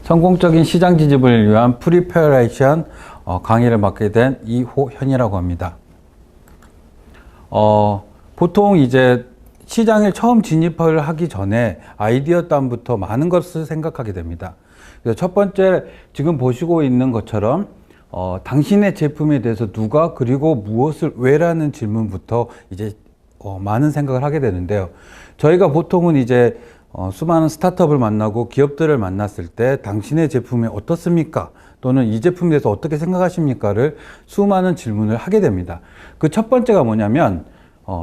성공적인 시장 진입을 위한 프리퍼레이션 강의를 맡게 된 이호현이라고 합니다. 보통 이제 시장에 처음 진입을 하기 전에 아이디어 다운부터 많은 것을 생각하게 됩니다. 그래서 첫 번째, 지금 보시고 있는 것처럼 당신의 제품에 대해서 누가 그리고 무엇을 왜라는 질문부터 이제 많은 생각을 하게 되는데요. 저희가 보통은 이제 수많은 스타트업을 만나고 기업들을 만났을 때 당신의 제품이 어떻습니까? 또는 이 제품에 대해서 어떻게 생각하십니까?를 수많은 질문을 하게 됩니다. 그 첫 번째가 뭐냐면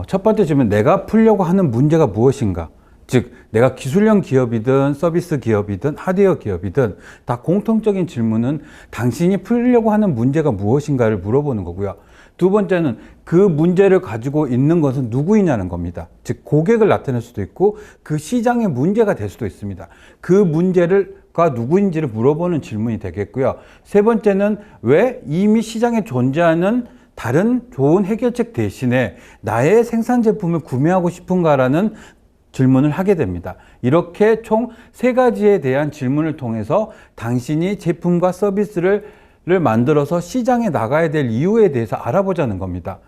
첫 번째 질문, 내가 풀려고 하는 문제가 무엇인가? 즉 내가 기술형 기업이든 서비스 기업이든 하드웨어 기업이든 다 공통적인 질문은 당신이 풀려고 하는 문제가 무엇인가를 물어보는 거고요. 두 번째는 그 문제를 가지고 있는 것은 누구이냐는 겁니다. 즉 고객을 나타낼 수도 있고 그 시장의 문제가 될 수도 있습니다. 그 문제가 누구인지를 물어보는 질문이 되겠고요. 세 번째는 왜 이미 시장에 존재하는 다른 좋은 해결책 대신에 나의 생산 제품을 구매하고 싶은가라는 질문을 하게 됩니다. 이렇게 총 세 가지에 대한 질문을 통해서 당신이 제품과 서비스를 만들어서 시장에 나가야 될 이유에 대해서 알아보자는 겁니다.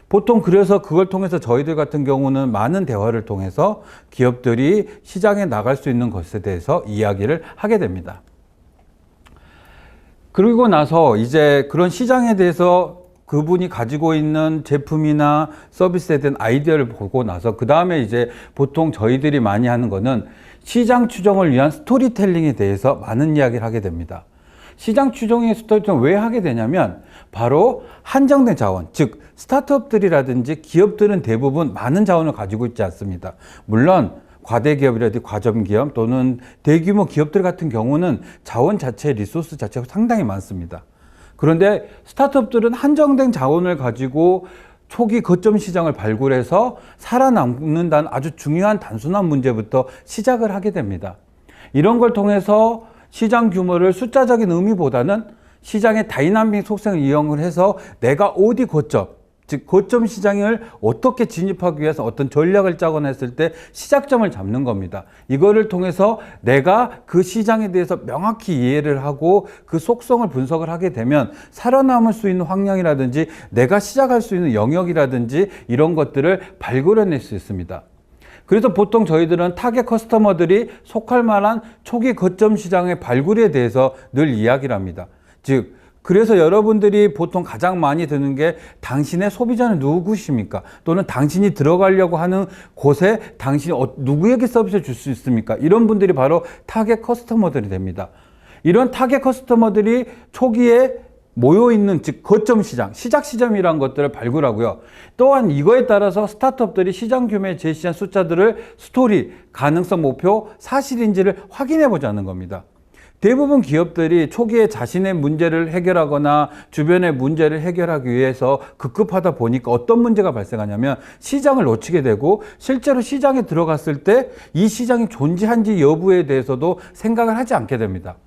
보통 그래서 그걸 통해서 저희들 같은 경우는 많은 대화를 통해서 기업들이 시장에 나갈 수 있는 것에 대해서 이야기를 하게 됩니다. 그리고 나서 이제 그런 시장에 대해서 그분이 가지고 있는 제품이나 서비스에 대한 아이디어를 보고 나서 그 다음에 이제 보통 저희들이 많이 하는 거는 시장 추정을 위한 스토리텔링에 대해서 많은 이야기를 하게 됩니다. 시장 추정의 스토리텔링 왜 하게 되냐면 바로 한정된 자원, 즉 스타트업들이라든지 기업들은 대부분 많은 자원을 가지고 있지 않습니다. 물론 과대 기업이라든지 과점 기업 또는 대규모 기업들 같은 경우는 자원 자체, 리소스 자체가 상당히 많습니다. 그런데 스타트업들은 한정된 자원을 가지고 초기 거점 시장을 발굴해서 살아남는다는 아주 중요한 단순한 문제부터 시작을 하게 됩니다. 이런 걸 통해서 시장 규모를 숫자적인 의미보다는 시장의 다이나믹 속성을 이용을 해서 내가 어디 거점, 즉 거점 시장을 어떻게 진입하기 위해서 어떤 전략을 짜거나 했을 때 시작점을 잡는 겁니다. 이거를 통해서 내가 그 시장에 대해서 명확히 이해를 하고 그 속성을 분석을 하게 되면 살아남을 수 있는 확량이라든지 내가 시작할 수 있는 영역이라든지 이런 것들을 발굴해낼 수 있습니다. 그래서 보통 저희들은 타겟 커스터머들이 속할 만한 초기 거점 시장의 발굴에 대해서 늘 이야기를 합니다. 즉 그래서 여러분들이 보통 가장 많이 듣는 게 당신의 소비자는 누구십니까? 또는 당신이 들어가려고 하는 곳에 당신이 누구에게 서비스를 줄 수 있습니까? 이런 분들이 바로 타겟 커스터머들이 됩니다. 이런 타겟 커스터머들이 초기에 모여있는 즉 거점 시장, 시작 시점이라는 것들을 발굴하고요. 또한 이거에 따라서 스타트업들이 시장 규모에 제시한 숫자들을 스토리, 가능성 목표, 사실인지를 확인해 보자는 겁니다. 대부분 기업들이 초기에 자신의 문제를 해결하거나 주변의 문제를 해결하기 위해서 급급하다 보니까 어떤 문제가 발생하냐면 시장을 놓치게 되고 실제로 시장에 들어갔을 때 이 시장이 존재한지 여부에 대해서도 생각을 하지 않게 됩니다.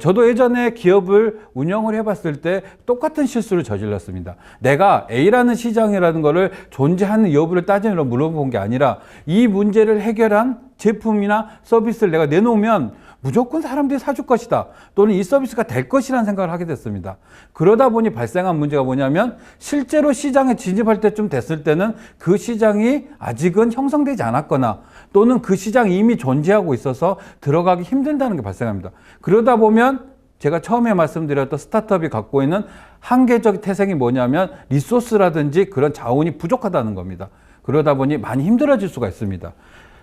저도 예전에 기업을 운영을 해봤을 때 똑같은 실수를 저질렀습니다. 내가 A라는 시장이라는 거를 존재하는 여부를 따지느라 물어본 게 아니라 이 문제를 해결한 제품이나 서비스를 내가 내놓으면 무조건 사람들이 사줄 것이다. 또는 이 서비스가 될 것이라는 생각을 하게 됐습니다. 그러다 보니 발생한 문제가 뭐냐면 실제로 시장에 진입할 때쯤 됐을 때는 그 시장이 아직은 형성되지 않았거나 또는 그 시장이 이미 존재하고 있어서 들어가기 힘들다는 게 발생합니다. 그러다 보면 제가 처음에 말씀드렸던 스타트업이 갖고 있는 한계적 태생이 뭐냐면 리소스라든지 그런 자원이 부족하다는 겁니다. 그러다 보니 많이 힘들어질 수가 있습니다.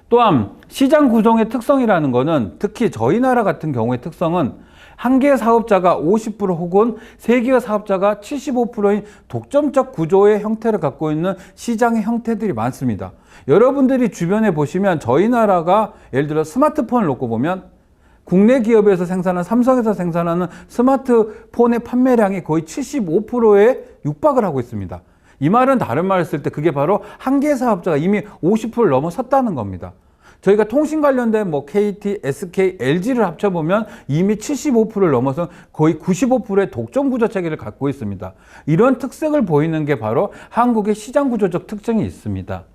또한 시장 구성의 특성이라는 것은 특히 저희 나라 같은 경우의 특성은 한 개의 사업자가 50% 혹은 세 개의 사업자가 75%인 독점적 구조의 형태를 갖고 있는 시장의 형태들이 많습니다. 여러분들이 주변에 보시면 저희 나라가 예를 들어 스마트폰을 놓고 보면 국내 기업에서 생산한 삼성에서 생산하는 스마트폰의 판매량이 거의 75%에 육박을 하고 있습니다. 이 말은 다른 말을 쓸 때 그게 바로 한 개의 사업자가 이미 50%를 넘어섰다는 겁니다. 저희가 통신 관련된 KT, SK, LG를 합쳐보면 이미 75%를 넘어서 거의 95%의 독점 구조 체계를 갖고 있습니다. 이런 특색을 보이는 게 바로 한국의 시장 구조적 특징이 있습니다.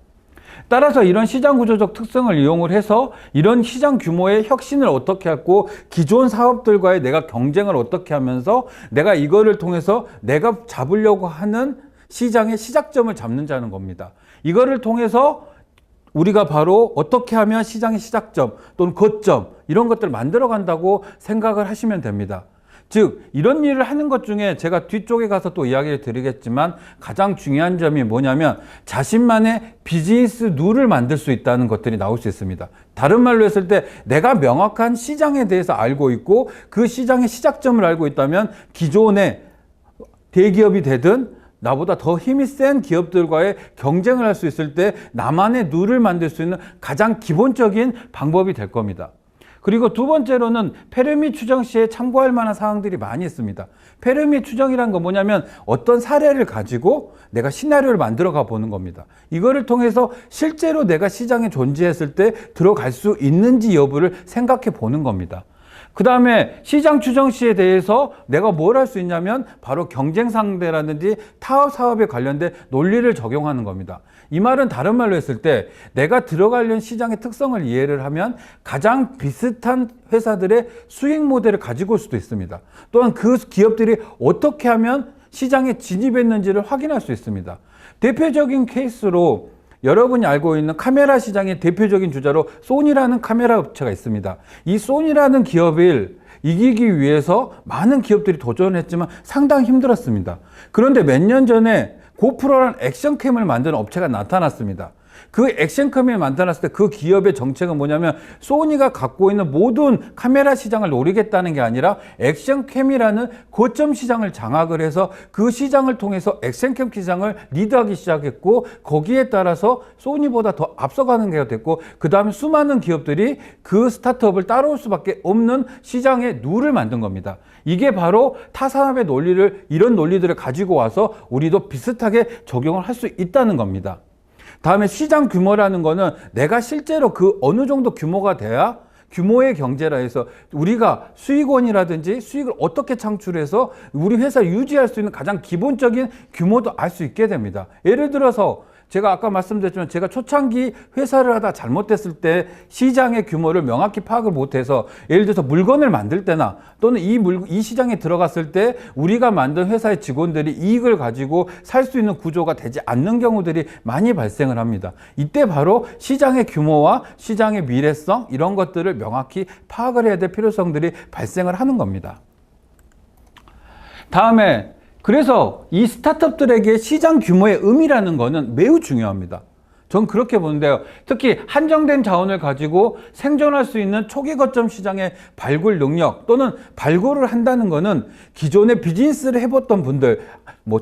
따라서 이런 시장 구조적 특성을 이용을 해서 이런 시장 규모의 혁신을 어떻게 하고 기존 사업들과의 내가 경쟁을 어떻게 하면서 내가 이거를 통해서 내가 잡으려고 하는 시장의 시작점을 잡는다는 겁니다. 이거를 통해서 우리가 바로 어떻게 하면 시장의 시작점 또는 거점 이런 것들을 만들어 간다고 생각을 하시면 됩니다. 즉 이런 일을 하는 것 중에 제가 뒤쪽에 가서 또 이야기를 드리겠지만 가장 중요한 점이 뭐냐면 자신만의 비즈니스 룰을 만들 수 있다는 것들이 나올 수 있습니다. 다른 말로 했을 때 내가 명확한 시장에 대해서 알고 있고 그 시장의 시작점을 알고 있다면 기존의 대기업이 되든 나보다 더 힘이 센 기업들과의 경쟁을 할 수 있을 때 나만의 룰을 만들 수 있는 가장 기본적인 방법이 될 겁니다. 그리고 두 번째로는 페르미 추정 시에 참고할 만한 사항들이 많이 있습니다. 페르미 추정이란 건 뭐냐면 어떤 사례를 가지고 내가 시나리오를 만들어 가 보는 겁니다. 이거를 통해서 실제로 내가 시장에 존재했을 때 들어갈 수 있는지 여부를 생각해 보는 겁니다. 그 다음에 시장 추정 시에 대해서 내가 뭘 할 수 있냐면 바로 경쟁 상대라든지 타업 사업에 관련된 논리를 적용하는 겁니다. 이 말은 다른 말로 했을 때 내가 들어가려는 시장의 특성을 이해를 하면 가장 비슷한 회사들의 수익 모델을 가지고 올 수도 있습니다. 또한 그 기업들이 어떻게 하면 시장에 진입했는지를 확인할 수 있습니다. 대표적인 케이스로 여러분이 알고 있는 카메라 시장의 대표적인 주자로 소니라는 카메라 업체가 있습니다. 이 소니라는 기업을 이기기 위해서 많은 기업들이 도전했지만 상당히 힘들었습니다. 그런데 몇 년 전에 고프로라는 액션캠을 만드는 업체가 나타났습니다. 그 액션캠을 만들었을 때 그 기업의 정책은 뭐냐면 소니가 갖고 있는 모든 카메라 시장을 노리겠다는 게 아니라 액션캠이라는 고점 시장을 장악을 해서 그 시장을 통해서 액션캠 시장을 리드하기 시작했고 거기에 따라서 소니보다 더 앞서가는 게 됐고 그 다음에 수많은 기업들이 그 스타트업을 따라올 수밖에 없는 시장의 룰을 만든 겁니다. 이게 바로 타산업의 논리를 이런 논리들을 가지고 와서 우리도 비슷하게 적용을 할 수 있다는 겁니다. 다음에 시장 규모라는 거는 내가 실제로 그 어느 정도 규모가 돼야 규모의 경제라 해서 우리가 수익원이라든지 수익을 어떻게 창출해서 우리 회사를 유지할 수 있는 가장 기본적인 규모도 알 수 있게 됩니다. 예를 들어서 제가 아까 말씀드렸지만 제가 초창기 회사를 하다 잘못됐을 때 시장의 규모를 명확히 파악을 못해서 예를 들어서 물건을 만들 때나 또는 이 시장에 들어갔을 때 우리가 만든 회사의 직원들이 이익을 가지고 살 수 있는 구조가 되지 않는 경우들이 많이 발생을 합니다. 이때 바로 시장의 규모와 시장의 미래성 이런 것들을 명확히 파악을 해야 될 필요성들이 발생을 하는 겁니다. 다음에 그래서 이 스타트업들에게 시장 규모의 의미라는 것은 매우 중요합니다. 전 그렇게 보는데요. 특히 한정된 자원을 가지고 생존할 수 있는 초기 거점 시장의 발굴 능력 또는 발굴을 한다는 것은 기존에 비즈니스를 해봤던 분들,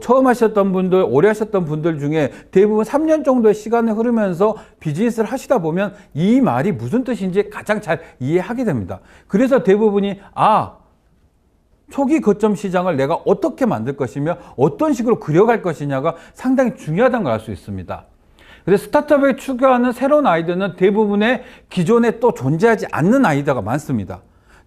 처음 하셨던 분들, 오래 하셨던 분들 중에 대부분 3년 정도의 시간이 흐르면서 비즈니스를 하시다 보면 이 말이 무슨 뜻인지 가장 잘 이해하게 됩니다. 그래서 대부분이 초기 거점 시장을 내가 어떻게 만들 것이며 어떤 식으로 그려갈 것이냐가 상당히 중요하다는 걸 알 수 있습니다. 그래서 스타트업에 추구하는 새로운 아이디어는 대부분의 기존에 또 존재하지 않는 아이디어가 많습니다.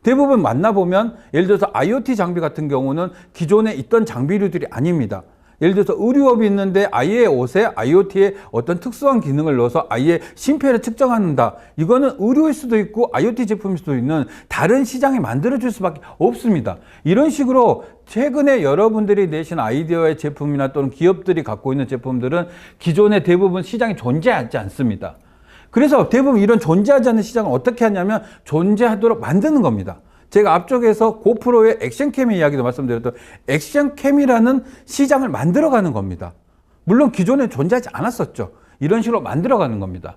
대부분 만나보면 예를 들어서 IoT 장비 같은 경우는 기존에 있던 장비류들이 아닙니다. 예를 들어서 의류업이 있는데 아예 옷에 IoT의 어떤 특수한 기능을 넣어서 아예 심폐를 측정한다. 이거는 의류일 수도 있고 IoT 제품일 수도 있는 다른 시장이 만들어질 수밖에 없습니다. 이런 식으로 최근에 여러분들이 내신 아이디어의 제품이나 또는 기업들이 갖고 있는 제품들은 기존에 대부분 시장이 존재하지 않습니다. 그래서 대부분 이런 존재하지 않는 시장을 어떻게 하냐면 존재하도록 만드는 겁니다. 제가 앞쪽에서 고프로의 액션캠의 이야기도 말씀드렸던 액션캠이라는 시장을 만들어가는 겁니다. 물론 기존에 존재하지 않았었죠. 이런 식으로 만들어가는 겁니다.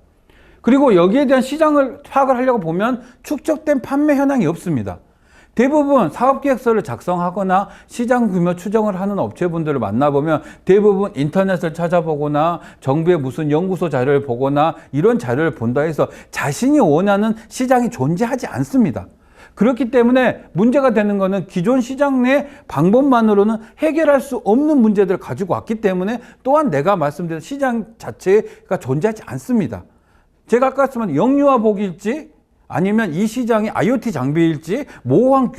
그리고 여기에 대한 시장을 파악을 하려고 보면 축적된 판매 현황이 없습니다. 대부분 사업계획서를 작성하거나 시장 규모 추정을 하는 업체분들을 만나보면 대부분 인터넷을 찾아보거나 정부의 무슨 연구소 자료를 보거나 이런 자료를 본다 해서 자신이 원하는 시장이 존재하지 않습니다. 그렇기 때문에 문제가 되는 것은 기존 시장 내 방법만으로는 해결할 수 없는 문제들을 가지고 왔기 때문에 또한 내가 말씀드린 시장 자체가 존재하지 않습니다. 제가 아까 말씀한 영유아 복일지 아니면 이 시장이 IoT 장비일지 모호한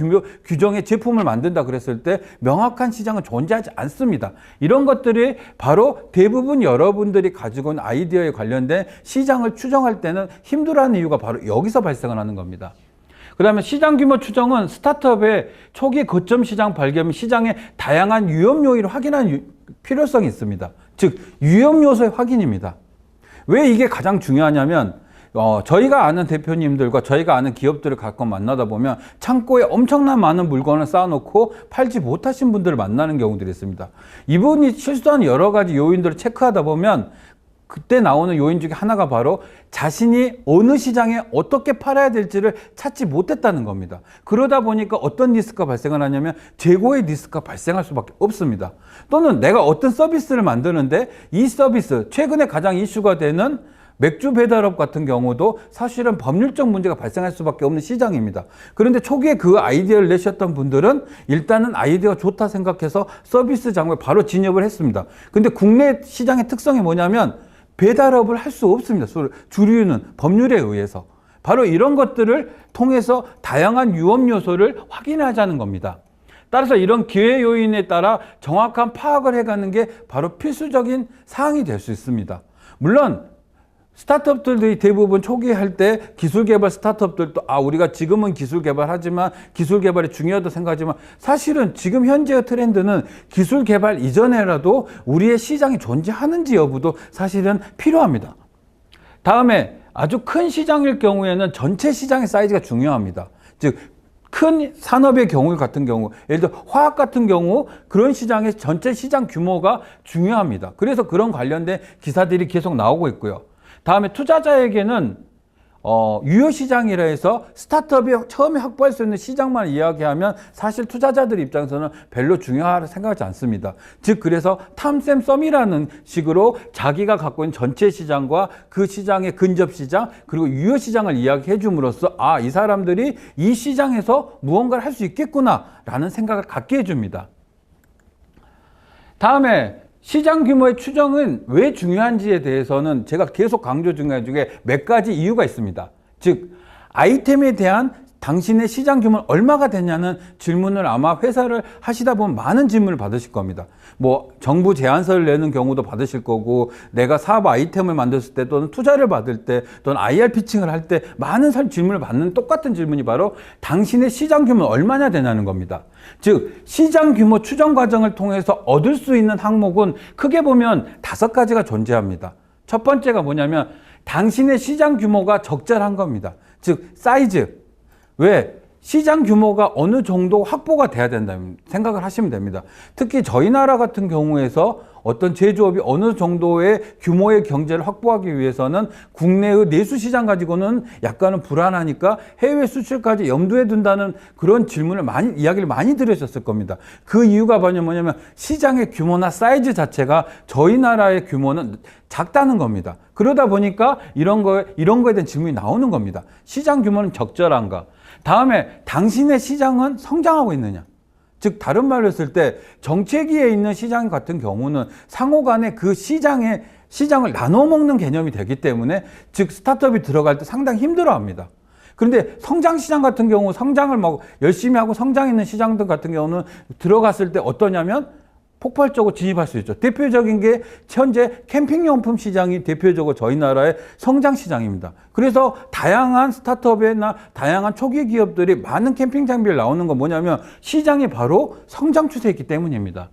규정의 제품을 만든다 그랬을 때 명확한 시장은 존재하지 않습니다. 이런 것들이 바로 대부분 여러분들이 가지고 있는 아이디어에 관련된 시장을 추정할 때는 힘들어하는 이유가 바로 여기서 발생을 하는 겁니다. 그 다음에 시장 규모 추정은 스타트업의 초기 거점 시장 발견, 시장의 다양한 위험 요인을 확인하는 필요성이 있습니다. 즉 위험 요소의 확인입니다. 왜 이게 가장 중요하냐면 저희가 아는 대표님들과 저희가 아는 기업들을 가끔 만나다 보면 창고에 엄청난 많은 물건을 쌓아놓고 팔지 못하신 분들을 만나는 경우들이 있습니다. 이분이 실수하는 여러 가지 요인들을 체크하다 보면 그때 나오는 요인 중에 하나가 바로 자신이 어느 시장에 어떻게 팔아야 될지를 찾지 못했다는 겁니다. 그러다 보니까 어떤 리스크가 발생을 하냐면 재고의 리스크가 발생할 수밖에 없습니다. 또는 내가 어떤 서비스를 만드는데 이 서비스, 최근에 가장 이슈가 되는 맥주 배달업 같은 경우도 사실은 법률적 문제가 발생할 수밖에 없는 시장입니다. 그런데 초기에 그 아이디어를 내셨던 분들은 일단은 아이디어가 좋다 생각해서 서비스 장르에 바로 진입을 했습니다. 근데 국내 시장의 특성이 뭐냐면 배달업을 할 수 없습니다. 주류는 법률에 의해서. 바로 이런 것들을 통해서 다양한 위험 요소를 확인하자는 겁니다. 따라서 이런 기회 요인에 따라 정확한 파악을 해가는 게 바로 필수적인 사항이 될 수 있습니다. 물론 스타트업들이 대부분 초기 할 때 기술 개발 스타트업들도 우리가 지금은 기술 개발하지만 기술 개발이 중요하다고 생각하지만 사실은 지금 현재의 트렌드는 기술 개발 이전에라도 우리의 시장이 존재하는지 여부도 사실은 필요합니다. 다음에 아주 큰 시장일 경우에는 전체 시장의 사이즈가 중요합니다. 즉 큰 산업의 경우 같은 경우, 예를 들어 화학 같은 경우 그런 시장의 전체 시장 규모가 중요합니다. 그래서 그런 관련된 기사들이 계속 나오고 있고요. 다음에 투자자에게는 유효시장이라 해서 스타트업이 처음에 확보할 수 있는 시장만 이야기하면 사실 투자자들 입장에서는 별로 중요하다고 생각하지 않습니다. 즉 그래서 탐샘썸이라는 식으로 자기가 갖고 있는 전체 시장과 그 시장의 근접시장 그리고 유효시장을 이야기해 줌으로써 이 사람들이 이 시장에서 무언가를 할 수 있겠구나 라는 생각을 갖게 해줍니다. 다음에 시장 규모의 추정은 왜 중요한지에 대해서는 제가 계속 강조 중에 몇 가지 이유가 있습니다. 즉 아이템에 대한 당신의 시장 규모는 얼마가 되냐는 질문을 아마 회사를 하시다 보면 많은 질문을 받으실 겁니다. 뭐 정부 제안서를 내는 경우도 받으실 거고 내가 사업 아이템을 만들었을 때 또는 투자를 받을 때 또는 IR 피칭을 할 때 많은 질문을 받는 똑같은 질문이 바로 당신의 시장 규모는 얼마나 되냐는 겁니다. 즉 시장 규모 추정 과정을 통해서 얻을 수 있는 항목은 크게 보면 5가지가 존재합니다. 첫 번째가 뭐냐면 당신의 시장 규모가 적절한 겁니다. 즉 사이즈. 왜? 시장 규모가 어느 정도 확보가 돼야 된다는 생각을 하시면 됩니다. 특히 저희 나라 같은 경우에서 어떤 제조업이 어느 정도의 규모의 경제를 확보하기 위해서는 국내의 내수 시장 가지고는 약간은 불안하니까 해외 수출까지 염두에 둔다는 그런 질문을 이야기를 많이 들으셨을 겁니다. 그 이유가 뭐냐면 시장의 규모나 사이즈 자체가 저희 나라의 규모는 작다는 겁니다. 그러다 보니까 이런 거에 대한 질문이 나오는 겁니다. 시장 규모는 적절한가? 다음에 당신의 시장은 성장하고 있느냐? 즉 다른 말로 했을 때 정체기에 있는 시장 같은 경우는 상호 간에 그 시장을 나눠 먹는 개념이 되기 때문에 즉 스타트업이 들어갈 때 상당히 힘들어합니다. 그런데 성장시장 같은 경우 성장을 열심히 하고 성장 있는 시장들 같은 경우는 들어갔을 때 어떠냐면 폭발적으로 진입할 수 있죠. 대표적인 게 현재 캠핑용품 시장이 대표적으로 저희 나라의 성장 시장입니다. 그래서 다양한 스타트업이나 다양한 초기 기업들이 많은 캠핑 장비를 나오는 건 뭐냐면 시장이 바로 성장 추세에 있기 때문입니다.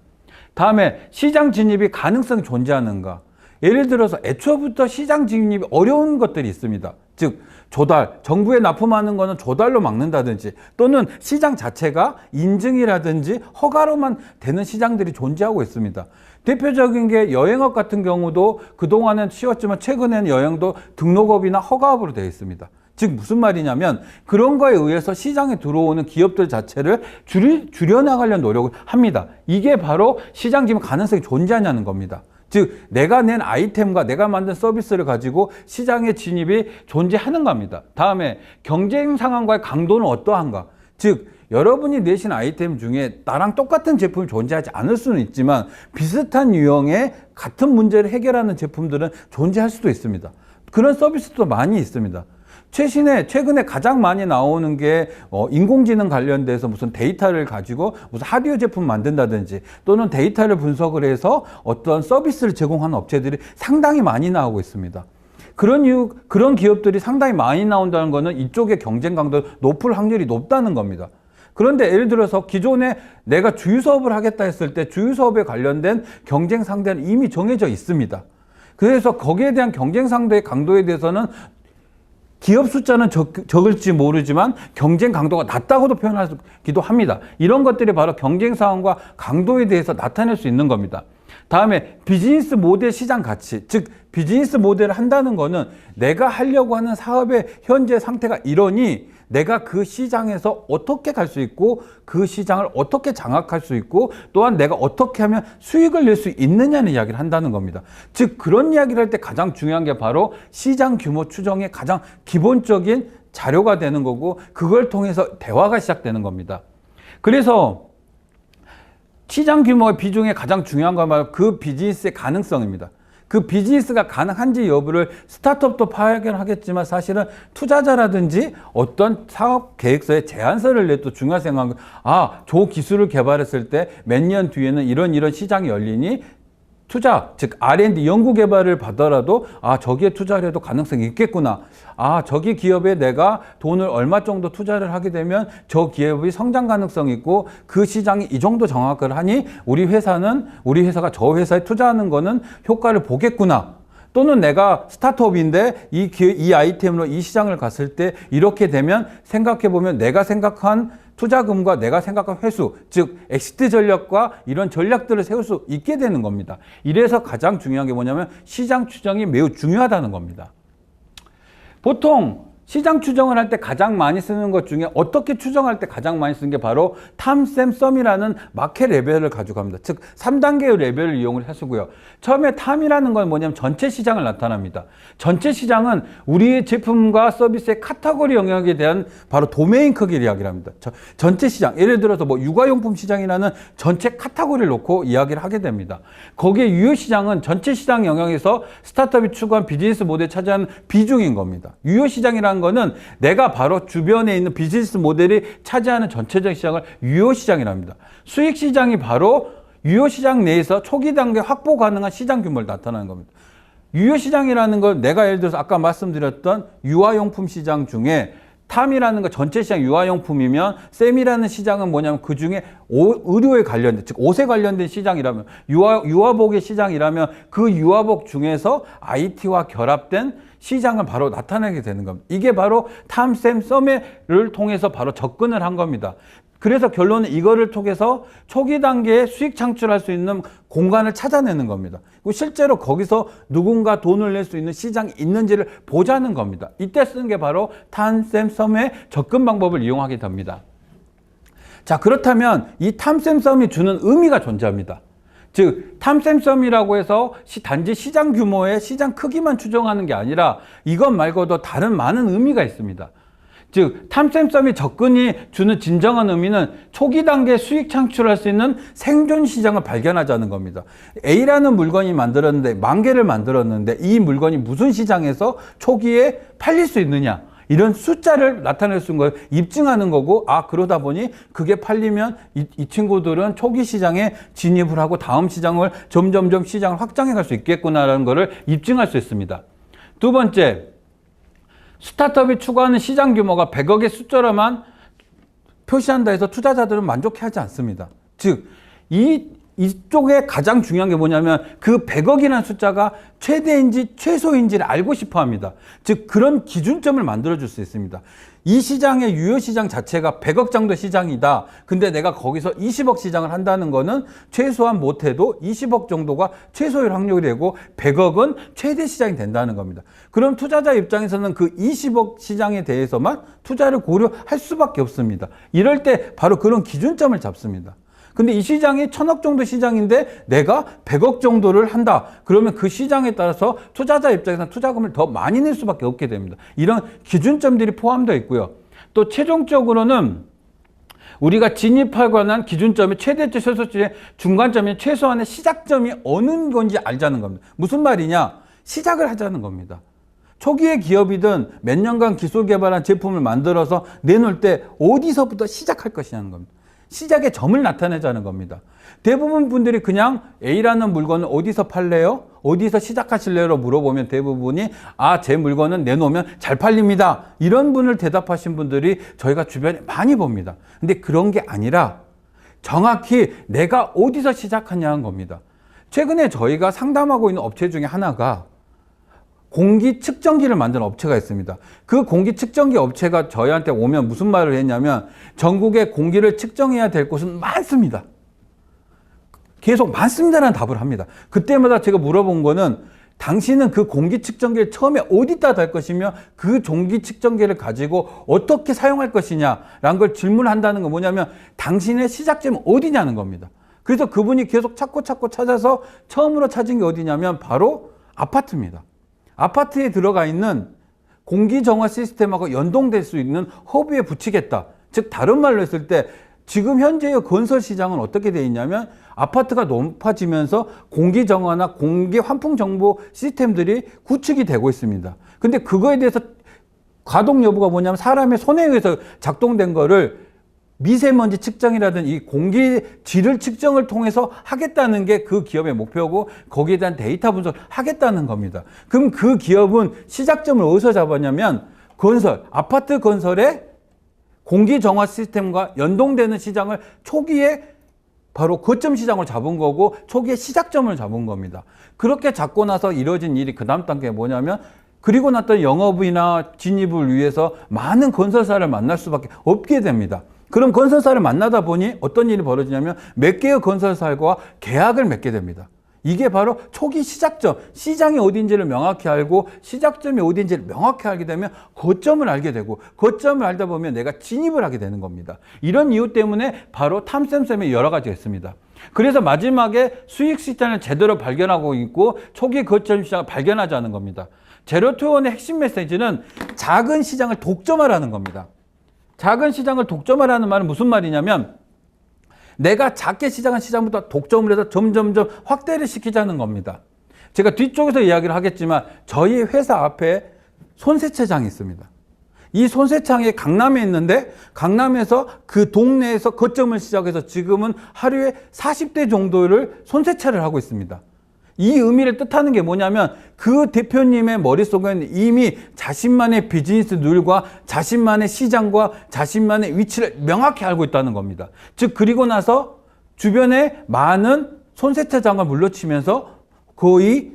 다음에 시장 진입이 가능성이 존재하는가. 예를 들어서 애초부터 시장 진입이 어려운 것들이 있습니다. 즉 조달, 정부에 납품하는 거는 조달로 막는다든지 또는 시장 자체가 인증이라든지 허가로만 되는 시장들이 존재하고 있습니다. 대표적인 게 여행업 같은 경우도 그동안은 쉬웠지만 최근에는 여행도 등록업이나 허가업으로 되어 있습니다. 즉 무슨 말이냐면 그런 거에 의해서 시장에 들어오는 기업들 자체를 줄여나가려는 노력을 합니다. 이게 바로 시장 진입 가능성이 존재하냐는 겁니다. 즉 내가 낸 아이템과 내가 만든 서비스를 가지고 시장의 진입이 존재하는 겁니다. 다음에 경쟁 상황과의 강도는 어떠한가? 즉 여러분이 내신 아이템 중에 나랑 똑같은 제품이 존재하지 않을 수는 있지만 비슷한 유형의 같은 문제를 해결하는 제품들은 존재할 수도 있습니다. 그런 서비스도 많이 있습니다. 최근에 가장 많이 나오는 게 인공지능 관련돼서 무슨 데이터를 가지고 무슨 하드웨어 제품 만든다든지 또는 데이터를 분석을 해서 어떤 서비스를 제공하는 업체들이 상당히 많이 나오고 있습니다. 그런 기업들이 상당히 많이 나온다는 거는 이쪽의 경쟁 강도 높을 확률이 높다는 겁니다. 그런데 예를 들어서 기존에 내가 주유 사업을 하겠다 했을 때 주유 사업에 관련된 경쟁 상대는 이미 정해져 있습니다. 그래서 거기에 대한 경쟁 상대의 강도에 대해서는 기업 숫자는 적을지 모르지만 경쟁 강도가 낮다고도 표현하기도 합니다. 이런 것들이 바로 경쟁 상황과 강도에 대해서 나타낼 수 있는 겁니다. 다음에 비즈니스 모델 시장 가치, 즉 비즈니스 모델을 한다는 거는 내가 하려고 하는 사업의 현재 상태가 이러니 내가 그 시장에서 어떻게 갈 수 있고 그 시장을 어떻게 장악할 수 있고 또한 내가 어떻게 하면 수익을 낼 수 있느냐는 이야기를 한다는 겁니다. 즉 그런 이야기를 할 때 가장 중요한 게 바로 시장 규모 추정의 가장 기본적인 자료가 되는 거고 그걸 통해서 대화가 시작되는 겁니다. 그래서 시장 규모의 비중에 가장 중요한 건 바로 그 비즈니스의 가능성입니다. 그 비즈니스가 가능한지 여부를 스타트업도 파악하겠지만 사실은 투자자라든지 어떤 사업 계획서에 제안서를 내도 중요하게 생각하는 거, 저 기술을 개발했을 때 몇 년 뒤에는 이런 시장이 열리니 투자, 즉 R&D 연구 개발을 받더라도 저기에 투자를 해도 가능성이 있겠구나. 저기 기업에 내가 돈을 얼마 정도 투자를 하게 되면 저 기업이 성장 가능성이 있고 그 시장이 이 정도 정확을 하니 우리 회사가 저 회사에 투자하는 거는 효과를 보겠구나. 또는 내가 스타트업인데 이 아이템으로 이 시장을 갔을 때 이렇게 되면 생각해보면 내가 생각한 투자금과 내가 생각한 회수, 즉 엑시트 전략과 이런 전략들을 세울 수 있게 되는 겁니다. 이래서 가장 중요한 게 뭐냐면 시장 추정이 매우 중요하다는 겁니다. 보통 시장 추정을 할 때 가장 많이 쓰는 것 중에 어떻게 추정할 때 가장 많이 쓰는 게 바로 탐샘썸이라는 마켓 레벨을 가지고 갑니다. 즉 3단계의 레벨을 이용을 해주고요. 처음에 탐이라는 건 뭐냐면 전체 시장을 나타납니다. 전체 시장은 우리의 제품과 서비스의 카테고리 영역에 대한 바로 도메인 크기를 이야기를 합니다. 전체 시장, 예를 들어서 육아용품 시장이라는 전체 카테고리를 놓고 이야기를 하게 됩니다. 거기에 유효 시장은 전체 시장 영역에서 스타트업이 추구한 비즈니스 모델에 차지하는 비중인 겁니다. 유효 시장이라는 거는 내가 바로 주변에 있는 비즈니스 모델이 차지하는 전체적 시장을 유효 시장이라고 합니다. 수익 시장이 바로 유효 시장 내에서 초기 단계 확보 가능한 시장 규모를 나타내는 겁니다. 유효 시장이라는 건 내가 예를 들어서 아까 말씀드렸던 유아용품 시장 중에 탐이라는 거 전체 시장 유아용품이면 샘이라는 시장은 뭐냐면 그 중에 의료에 관련된, 즉 옷에 관련된 시장이라면 유아복의 시장이라면 그 유아복 중에서 IT와 결합된 시장을 바로 나타내게 되는 겁니다. 이게 바로 탐, 샘, 썸을 통해서 바로 접근을 한 겁니다. 그래서 결론은 이거를 통해서 초기 단계에 수익 창출할 수 있는 공간을 찾아내는 겁니다. 그리고 실제로 거기서 누군가 돈을 낼 수 있는 시장이 있는지를 보자는 겁니다. 이때 쓰는 게 바로 탐, 샘, 썸의 접근 방법을 이용하게 됩니다. 자, 그렇다면 이 탐, 샘, 썸이 주는 의미가 존재합니다. 즉 탐샘썸이라고 해서 단지 시장 규모의 시장 크기만 추정하는 게 아니라 이것 말고도 다른 많은 의미가 있습니다. 즉 탐샘썸이 접근이 주는 진정한 의미는 초기 단계 수익 창출할 수 있는 생존 시장을 발견하자는 겁니다. A라는 물건이 만들었는데 10,000개를 만들었는데 이 물건이 무슨 시장에서 초기에 팔릴 수 있느냐, 이런 숫자를 나타낼 수 있는 걸 입증하는 거고, 그러다 보니 그게 팔리면 이 친구들은 초기 시장에 진입을 하고 다음 시장을 점점점 시장을 확장해 갈 수 있겠구나라는 거를 입증할 수 있습니다. 두 번째, 스타트업이 추구하는 시장 규모가 100억의 숫자로만 표시한다 해서 투자자들은 만족해하지 않습니다. 즉 이쪽에 가장 중요한 게 뭐냐면 그 100억이라는 숫자가 최대인지 최소인지를 알고 싶어 합니다. 즉 그런 기준점을 만들어 줄 수 있습니다. 이 시장의 유효 시장 자체가 100억 정도 시장이다. 근데 내가 거기서 20억 시장을 한다는 거는 최소한 못해도 20억 정도가 최소일 확률이 되고 100억은 최대 시장이 된다는 겁니다. 그럼 투자자 입장에서는 그 20억 시장에 대해서만 투자를 고려할 수밖에 없습니다. 이럴 때 바로 그런 기준점을 잡습니다. 근데 이 시장이 1,000억 정도 시장인데 내가 100억 정도를 한다. 그러면 그 시장에 따라서 투자자 입장에서는 투자금을 더 많이 낼 수밖에 없게 됩니다. 이런 기준점들이 포함되어 있고요. 또 최종적으로는 우리가 진입할 관한 기준점이 최대치, 최소치, 중간점이 최소한의 시작점이 어느 건지 알자는 겁니다. 무슨 말이냐? 시작을 하자는 겁니다. 초기의 기업이든 몇 년간 기술 개발한 제품을 만들어서 내놓을 때 어디서부터 시작할 것이냐는 겁니다. 시작의 점을 나타내자는 겁니다. 대부분 분들이 그냥 A라는 물건을 어디서 팔래요? 어디서 시작하실래요? 물어보면 대부분이 제 물건은 내놓으면 잘 팔립니다. 이런 분을 대답하신 분들이 저희가 주변에 많이 봅니다. 근데 그런 게 아니라 정확히 내가 어디서 시작하냐는 겁니다. 최근에 저희가 상담하고 있는 업체 중에 하나가 공기 측정기를 만드는 업체가 있습니다. 그 공기 측정기 업체가 저희한테 오면 무슨 말을 했냐면 전국에 공기를 측정해야 될 곳은 많습니다. 계속 많습니다라는 답을 합니다. 그때마다 제가 물어본 거는 당신은 그 공기 측정기를 처음에 어디다 달 것이며 그 공기 측정기를 가지고 어떻게 사용할 것이냐라는 걸 질문한다는 건 뭐냐면 당신의 시작점은 어디냐는 겁니다. 그래서 그분이 계속 찾고 찾아서 처음으로 찾은 게 어디냐면 바로 아파트입니다. 아파트에 들어가 있는 공기정화 시스템하고 연동될 수 있는 허브에 붙이겠다. 즉 다른 말로 했을 때 지금 현재의 건설 시장은 어떻게 되어 있냐면 아파트가 높아지면서 공기정화나 공기 환풍 정보 시스템들이 구축이 되고 있습니다. 근데 그거에 대해서 가동 여부가 뭐냐면 사람의 손에 의해서 작동된 거를 미세먼지 측정이라든 이 공기 질을 측정을 통해서 하겠다는 게 그 기업의 목표고 거기에 대한 데이터 분석을 하겠다는 겁니다. 그럼 그 기업은 시작점을 어디서 잡았냐면 아파트 건설의 공기 정화 시스템과 연동되는 시장을 초기에 바로 거점 시장을 잡은 거고 초기에 시작점을 잡은 겁니다. 그렇게 잡고 나서 이루어진 일이 그 다음 단계가 뭐냐면 그리고 났던 영업이나 진입을 위해서 많은 건설사를 만날 수밖에 없게 됩니다. 그럼 건설사를 만나다 보니 어떤 일이 벌어지냐면 몇 개의 건설사와 계약을 맺게 됩니다. 이게 바로 초기 시작점, 시장이 어딘지를 명확히 알고 시작점이 어딘지를 명확히 알게 되면 거점을 알게 되고 거점을 알다 보면 내가 진입을 하게 되는 겁니다. 이런 이유 때문에 바로 탐샘샘이 여러 가지가 있습니다. 그래서 마지막에 수익 시장을 제대로 발견하고 있고 초기 거점 시장을 발견하자는 겁니다. 제로투원의 핵심 메시지는 작은 시장을 독점하라는 겁니다. 작은 시장을 독점하라는 말은 무슨 말이냐면 내가 작게 시작한 시장부터 독점을 해서 점점점 확대를 시키자는 겁니다. 제가 뒤쪽에서 이야기를 하겠지만 저희 회사 앞에 손세차장이 있습니다. 이 손세차장이 강남에 있는데 강남에서 그 동네에서 거점을 시작해서 지금은 하루에 40대 정도를 손세차를 하고 있습니다. 이 의미를 뜻하는 게 뭐냐면 그 대표님의 머릿속에는 이미 자신만의 비즈니스 룰과 자신만의 시장과 자신만의 위치를 명확히 알고 있다는 겁니다. 즉 그리고 나서 주변에 많은 손세차장을 물러치면서 거의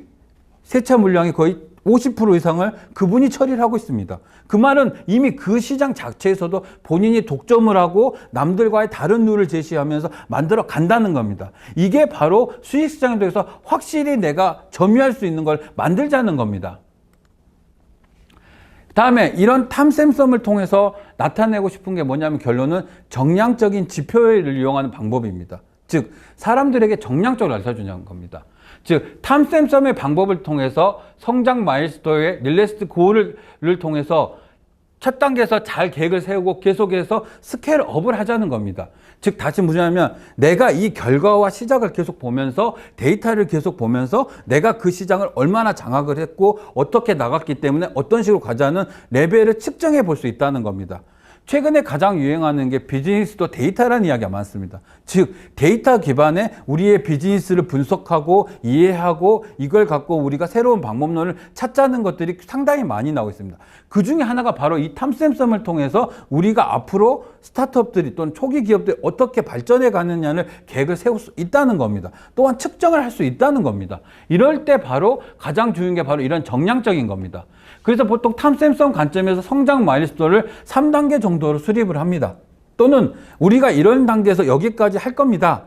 세차 물량이 거의 50% 이상을 그분이 처리를 하고 있습니다. 그 말은 이미 그 시장 자체에서도 본인이 독점을 하고 남들과의 다른 룰을 제시하면서 만들어 간다는 겁니다. 이게 바로 수익시장에 대해서 확실히 내가 점유할 수 있는 걸 만들자는 겁니다. 다음에 이런 탐샘섬을 통해서 나타내고 싶은 게 뭐냐면 결론은 정량적인 지표를 이용하는 방법입니다. 즉 사람들에게 정량적으로 알려주는 겁니다. 즉 탐샘섬의 방법을 통해서 성장 마일스톤의 릴리스트 고를 통해서 첫 단계에서 잘 계획을 세우고 계속해서 스케일업을 하자는 겁니다. 즉 다시 뭐냐면 내가 이 결과와 시작을 계속 보면서 데이터를 계속 보면서 내가 그 시장을 얼마나 장악을 했고 어떻게 나갔기 때문에 어떤 식으로 가자는 레벨을 측정해 볼 수 있다는 겁니다. 최근에 가장 유행하는 게 비즈니스도 데이터라는 이야기가 많습니다. 즉 데이터 기반의 우리의 비즈니스를 분석하고 이해하고 이걸 갖고 우리가 새로운 방법론을 찾자는 것들이 상당히 많이 나오고 있습니다. 그 중에 하나가 바로 이 탐샘섬을 통해서 우리가 앞으로 스타트업들이 또는 초기 기업들이 어떻게 발전해 가느냐를 계획을 세울 수 있다는 겁니다. 또한 측정을 할 수 있다는 겁니다. 이럴 때 바로 가장 중요한 게 바로 이런 정량적인 겁니다. 그래서 보통 탐샘섬 관점에서 성장 마일스톤을 3단계 정도로 수립을 합니다. 또는 우리가 이런 단계에서 여기까지 할 겁니다.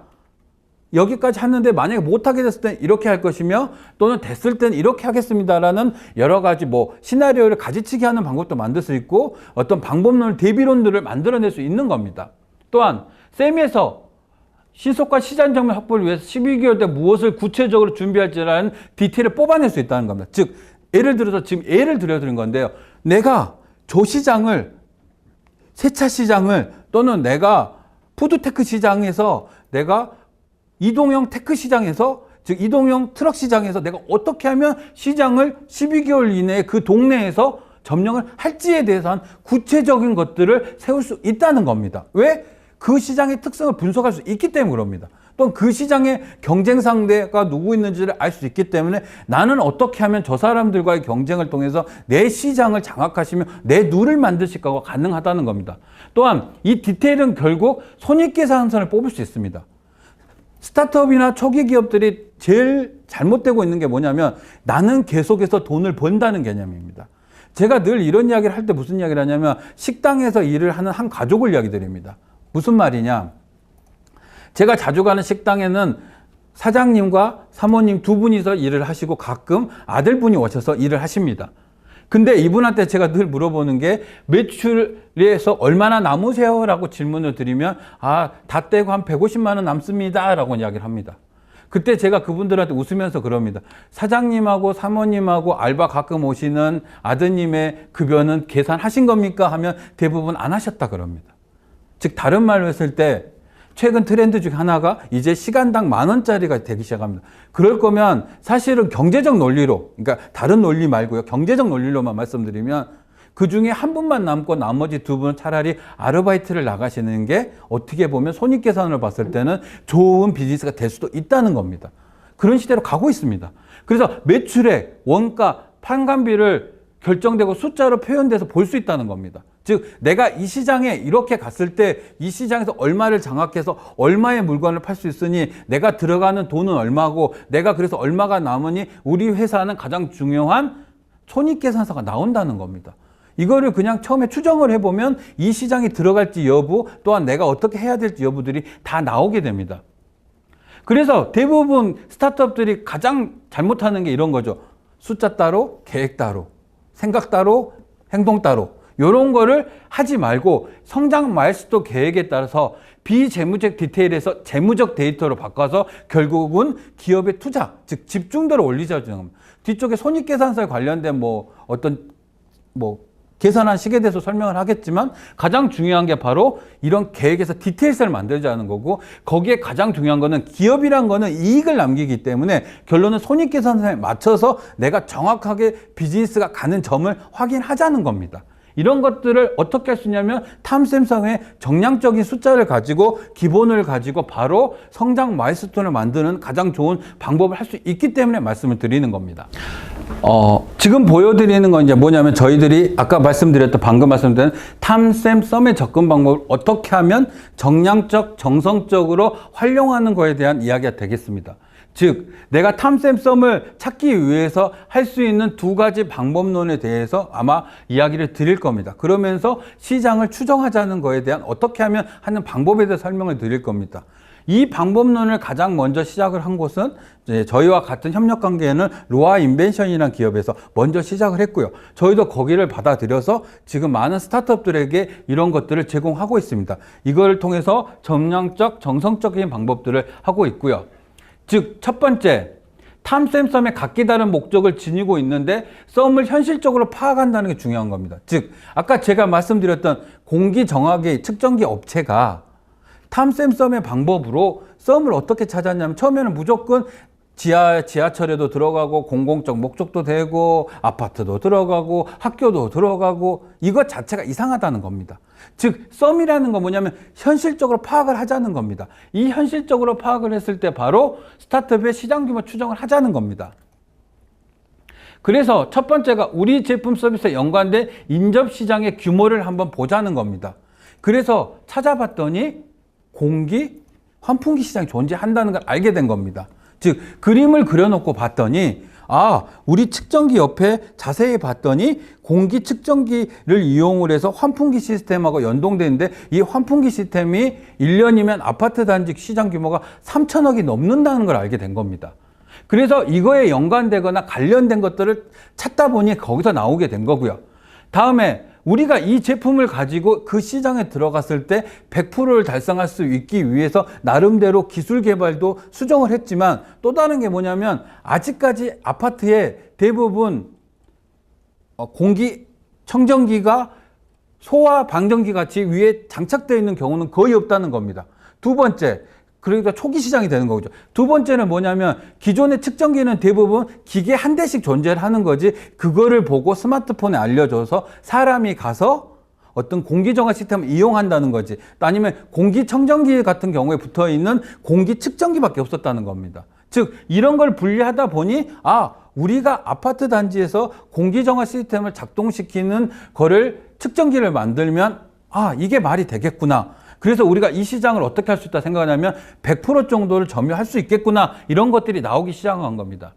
여기까지 했는데 만약에 못하게 됐을 땐 이렇게 할 것이며 또는 됐을 땐 이렇게 하겠습니다라는 여러 가지 시나리오를 가지치기 하는 방법도 만들 수 있고 어떤 방법론을 대비론들을 만들어낼 수 있는 겁니다. 또한 셈에서 신속한 시장 정보 확보를 위해서 12개월 때 무엇을 구체적으로 준비할지라는 디테일을 뽑아낼 수 있다는 겁니다. 즉 예를 들어서 지금 예를 들어드린 건데요. 내가 조시장을 세차 시장을 또는 내가 푸드테크 시장에서 내가 이동형 테크 시장에서 즉 이동형 트럭 시장에서 내가 어떻게 하면 시장을 12개월 이내에 그 동네에서 점령을 할지에 대해서 구체적인 것들을 세울 수 있다는 겁니다. 왜? 그 시장의 특성을 분석할 수 있기 때문에 그럽니다. 또는 그 시장의 경쟁 상대가 누구 있는지를 알 수 있기 때문에 나는 어떻게 하면 저 사람들과의 경쟁을 통해서 내 시장을 장악하시며 내 룰을 만드실까가 가능하다는 겁니다. 또한 이 디테일은 결국 손익계산서를 뽑을 수 있습니다. 스타트업이나 초기 기업들이 제일 잘못되고 있는 게 뭐냐면 나는 계속해서 돈을 번다는 개념입니다. 제가 늘 이런 이야기를 할 때 무슨 이야기를 하냐면 식당에서 일을 하는 한 가족을 이야기 드립니다. 무슨 말이냐? 제가 자주 가는 식당에는 사장님과 사모님 두 분이서 일을 하시고 가끔 아들분이 오셔서 일을 하십니다. 근데 이분한테 제가 늘 물어보는 게 매출에서 얼마나 남으세요? 라고 질문을 드리면 다 떼고 한 150만 원 남습니다. 라고 이야기를 합니다. 그때 제가 그분들한테 웃으면서 그럽니다. 사장님하고 사모님하고 알바 가끔 오시는 아드님의 급여는 계산하신 겁니까? 하면 대부분 안 하셨다 그럽니다. 즉 다른 말로 했을 때 최근 트렌드 중 하나가 이제 시간당 10,000원짜리가 되기 시작합니다. 그럴 거면 사실은 경제적 논리로, 그러니까 다른 논리 말고요. 경제적 논리로만 말씀드리면 그 중에 한 분만 남고 나머지 두 분은 차라리 아르바이트를 나가시는 게 어떻게 보면 손익계산으로 봤을 때는 좋은 비즈니스가 될 수도 있다는 겁니다. 그런 시대로 가고 있습니다. 그래서 매출액, 원가, 판관비를 결정되고 숫자로 표현돼서 볼 수 있다는 겁니다. 즉 내가 이 시장에 이렇게 갔을 때 이 시장에서 얼마를 장악해서 얼마의 물건을 팔 수 있으니 내가 들어가는 돈은 얼마고 내가 그래서 얼마가 남으니 우리 회사는 가장 중요한 손익계산서가 나온다는 겁니다. 이거를 그냥 처음에 추정을 해보면 이 시장에 들어갈지 여부 또한 내가 어떻게 해야 될지 여부들이 다 나오게 됩니다. 그래서 대부분 스타트업들이 가장 잘못하는 게 이런 거죠. 숫자 따로 계획 따로 생각 따로 행동 따로 이런 거를 하지 말고 성장 마일스톤 계획에 따라서 비재무적 디테일에서 재무적 데이터로 바꿔서 결국은 기업의 투자, 즉 집중도를 올리자는 겁니다. 뒤쪽에 손익계산서에 관련된 계산한 식에 대해서 설명을 하겠지만 가장 중요한 게 바로 이런 계획에서 디테일스를 만들자는 거고 거기에 가장 중요한 거는 기업이란 거는 이익을 남기기 때문에 결론은 손익계산서에 맞춰서 내가 정확하게 비즈니스가 가는 점을 확인하자는 겁니다. 이런 것들을 어떻게 할 수 있냐면 탐샘성의 정량적인 숫자를 가지고 기본을 가지고 바로 성장 마일스톤을 만드는 가장 좋은 방법을 할 수 있기 때문에 말씀을 드리는 겁니다. 지금 보여드리는 건 이제 뭐냐면 저희들이 아까 말씀드렸던 방금 말씀드린 탐샘썸의 접근 방법을 어떻게 하면 정량적, 정성적으로 활용하는 거에 대한 이야기가 되겠습니다. 즉 내가 탐샘썸을 찾기 위해서 할 수 있는 두 가지 방법론에 대해서 아마 이야기를 드릴 겁니다. 그러면서 시장을 추정하자는 거에 대한 어떻게 하면 하는 방법에 대해서 설명을 드릴 겁니다. 이 방법론을 가장 먼저 시작을 한 곳은 저희와 같은 협력관계에는 로아 인벤션이라는 기업에서 먼저 시작을 했고요. 저희도 거기를 받아들여서 지금 많은 스타트업들에게 이런 것들을 제공하고 있습니다. 이걸 통해서 정량적, 정성적인 방법들을 하고 있고요. 즉, 첫 번째, 탐샘썸의 각기 다른 목적을 지니고 있는데 썸을 현실적으로 파악한다는 게 중요한 겁니다. 즉, 아까 제가 말씀드렸던 공기정학의 측정기 업체가 탐샘썸의 방법으로 썸을 어떻게 찾았냐면 처음에는 무조건 지하철에도 들어가고 공공적 목적도 되고 아파트도 들어가고 학교도 들어가고 이것 자체가 이상하다는 겁니다. 즉 썸이라는 건 뭐냐면 현실적으로 파악을 하자는 겁니다. 이 현실적으로 파악을 했을 때 바로 스타트업의 시장 규모 추정을 하자는 겁니다. 그래서 첫 번째가 우리 제품 서비스에 연관된 인접 시장의 규모를 한번 보자는 겁니다. 그래서 찾아봤더니 공기, 환풍기 시장이 존재한다는 걸 알게 된 겁니다. 즉 그림을 그려놓고 봤더니 우리 측정기 옆에 자세히 봤더니 공기 측정기를 이용을 해서 환풍기 시스템하고 연동되는데 이 환풍기 시스템이 1년이면 아파트 단지 시장 규모가 3천억이 넘는다는 걸 알게 된 겁니다. 그래서 이거에 연관되거나 관련된 것들을 찾다 보니 거기서 나오게 된 거고요. 다음에 우리가 이 제품을 가지고 그 시장에 들어갔을 때 100%를 달성할 수 있기 위해서 나름대로 기술 개발도 수정을 했지만 또 다른 게 뭐냐면 아직까지 아파트에 대부분 공기 청정기가 소화 방정기 같이 위에 장착되어 있는 경우는 거의 없다는 겁니다. 두 번째, 그러니까 초기 시장이 되는 거죠. 두 번째는 뭐냐면 기존의 측정기는 대부분 기계 한 대씩 존재를 하는 거지 그거를 보고 스마트폰에 알려줘서 사람이 가서 어떤 공기정화 시스템을 이용한다는 거지. 아니면 공기청정기 같은 경우에 붙어 있는 공기 측정기밖에 없었다는 겁니다. 즉 이런 걸 분리하다 보니 우리가 아파트 단지에서 공기정화 시스템을 작동시키는 거를 측정기를 만들면 이게 말이 되겠구나. 그래서 우리가 이 시장을 어떻게 할 수 있다 생각하냐면 100% 정도를 점유할 수 있겠구나. 이런 것들이 나오기 시작한 겁니다.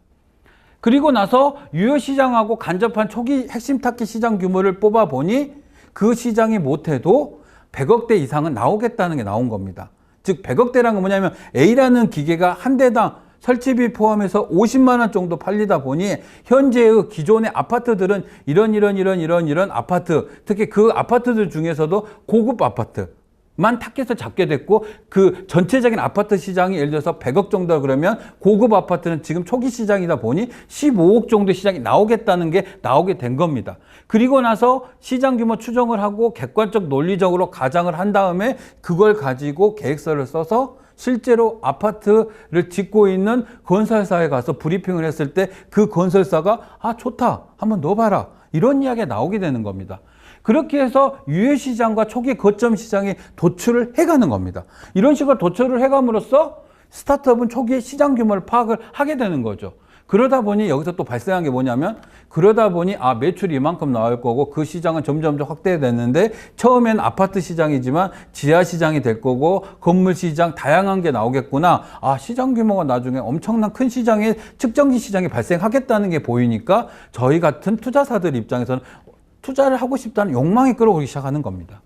그리고 나서 유효시장하고 간접한 초기 핵심 타깃 시장 규모를 뽑아보니 그 시장이 못해도 100억대 이상은 나오겠다는 게 나온 겁니다. 즉 100억대라는 건 뭐냐면 A라는 기계가 한 대당 설치비 포함해서 50만 원 정도 팔리다 보니 현재의 기존의 아파트들은 이런 아파트, 특히 그 아파트들 중에서도 고급 아파트만 타깃을 잡게 됐고 그 전체적인 아파트 시장이 예를 들어서 100억 정도 그러면 고급 아파트는 지금 초기 시장이다 보니 15억 정도 시장이 나오겠다는 게 나오게 된 겁니다. 그리고 나서 시장 규모 추정을 하고 객관적 논리적으로 가정을 한 다음에 그걸 가지고 계획서를 써서 실제로 아파트를 짓고 있는 건설사에 가서 브리핑을 했을 때 그 건설사가 좋다 한번 넣어봐라 이런 이야기가 나오게 되는 겁니다. 그렇게 해서 유효시장과 초기 거점 시장이 도출을 해가는 겁니다. 이런 식으로 도출을 해감으로써 스타트업은 초기에 시장 규모를 파악을 하게 되는 거죠. 그러다 보니 여기서 또 발생한 게 뭐냐면 그러다 보니 매출이 이만큼 나올 거고 그 시장은 점점 확대됐는데 처음엔 아파트 시장이지만 지하 시장이 될 거고 건물 시장 다양한 게 나오겠구나. 시장 규모가 나중에 엄청난 큰 시장에 측정기 시장이 발생하겠다는 게 보이니까 저희 같은 투자사들 입장에서는 투자를 하고 싶다는 욕망이 끌어오기 시작하는 겁니다.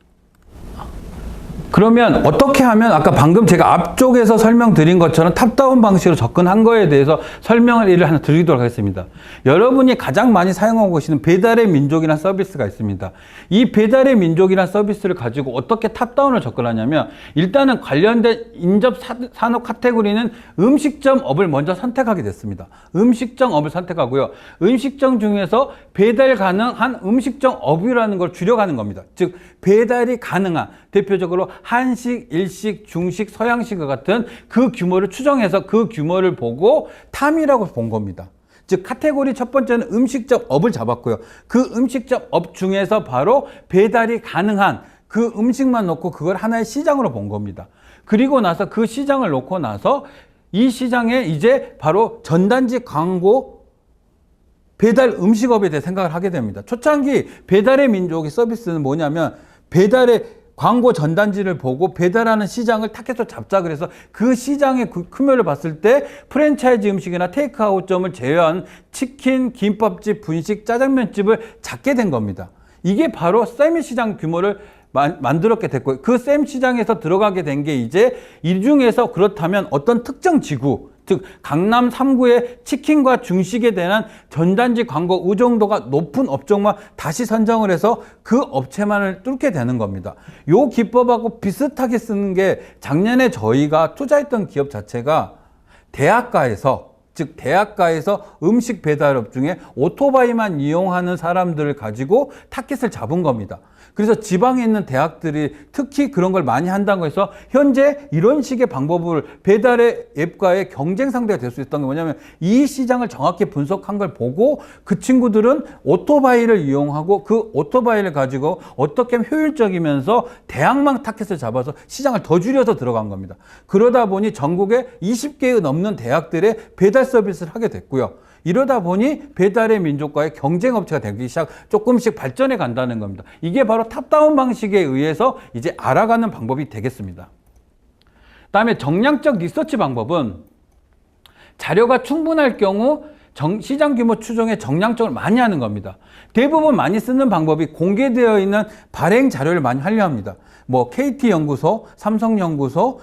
그러면 어떻게 하면 아까 방금 제가 앞쪽에서 설명드린 것처럼 탑다운 방식으로 접근한 거에 대해서 설명을 하나 드리도록 하겠습니다. 여러분이 가장 많이 사용하고 계시는 배달의 민족이라는 서비스가 있습니다. 이 배달의 민족이라는 서비스를 가지고 어떻게 탑다운을 접근하냐면 일단은 관련된 인접 산업 카테고리는 음식점업을 먼저 선택하게 됐습니다. 음식점업을 선택하고요. 음식점 중에서 배달 가능한 음식점업이라는 걸 줄여가는 겁니다. 즉 배달이 가능한 대표적으로 한식, 일식, 중식, 서양식과 같은 그 규모를 추정해서 그 규모를 보고 탐이라고 본 겁니다. 즉 카테고리 첫 번째는 음식점 업을 잡았고요. 그 음식점 업 중에서 바로 배달이 가능한 그 음식만 놓고 그걸 하나의 시장으로 본 겁니다. 그리고 나서 그 시장을 놓고 나서 이 시장에 이제 바로 전단지 광고 배달 음식업에 대해 생각을 하게 됩니다. 초창기 배달의 민족의 서비스는 뭐냐면 배달의 광고 전단지를 보고 배달하는 시장을 타겟으로 잡자 그래서 그 시장의 규모를 봤을 때 프랜차이즈 음식이나 테이크아웃점을 제외한 치킨, 김밥집, 분식, 짜장면집을 잡게 된 겁니다. 이게 바로 세미 시장 규모를 만들었게 됐고요. 그 셈 시장에서 들어가게 된 게 이제 이 중에서 그렇다면 어떤 특정 지구 즉 강남 3구의 치킨과 중식에 대한 전단지 광고 의존도가 높은 업종만 다시 선정을 해서 그 업체만을 뚫게 되는 겁니다. 요 기법하고 비슷하게 쓰는 게 작년에 저희가 투자했던 기업 자체가 대학가에서 음식 배달업 중에 오토바이만 이용하는 사람들을 가지고 타깃을 잡은 겁니다. 그래서 지방에 있는 대학들이 특히 그런 걸 많이 한다고 해서 현재 이런 식의 방법을 배달의 앱과의 경쟁 상대가 될 수 있었던 게 뭐냐면 이 시장을 정확히 분석한 걸 보고 그 친구들은 오토바이를 이용하고 그 오토바이를 가지고 어떻게 하면 효율적이면서 대학만 타깃을 잡아서 시장을 더 줄여서 들어간 겁니다. 그러다 보니 전국에 20개의 넘는 대학들의 배달 서비스를 하게 됐고요. 이러다 보니 배달의 민족과의 경쟁업체가 되기 시작 조금씩 발전해 간다는 겁니다. 이게 바로 탑다운 방식에 의해서 이제 알아가는 방법이 되겠습니다. 다음에 정량적 리서치 방법은 자료가 충분할 경우 시장 규모 추정에 정량적으로 많이 하는 겁니다. 대부분 많이 쓰는 방법이 공개되어 있는 발행 자료를 많이 활용합니다. KT연구소, 삼성연구소,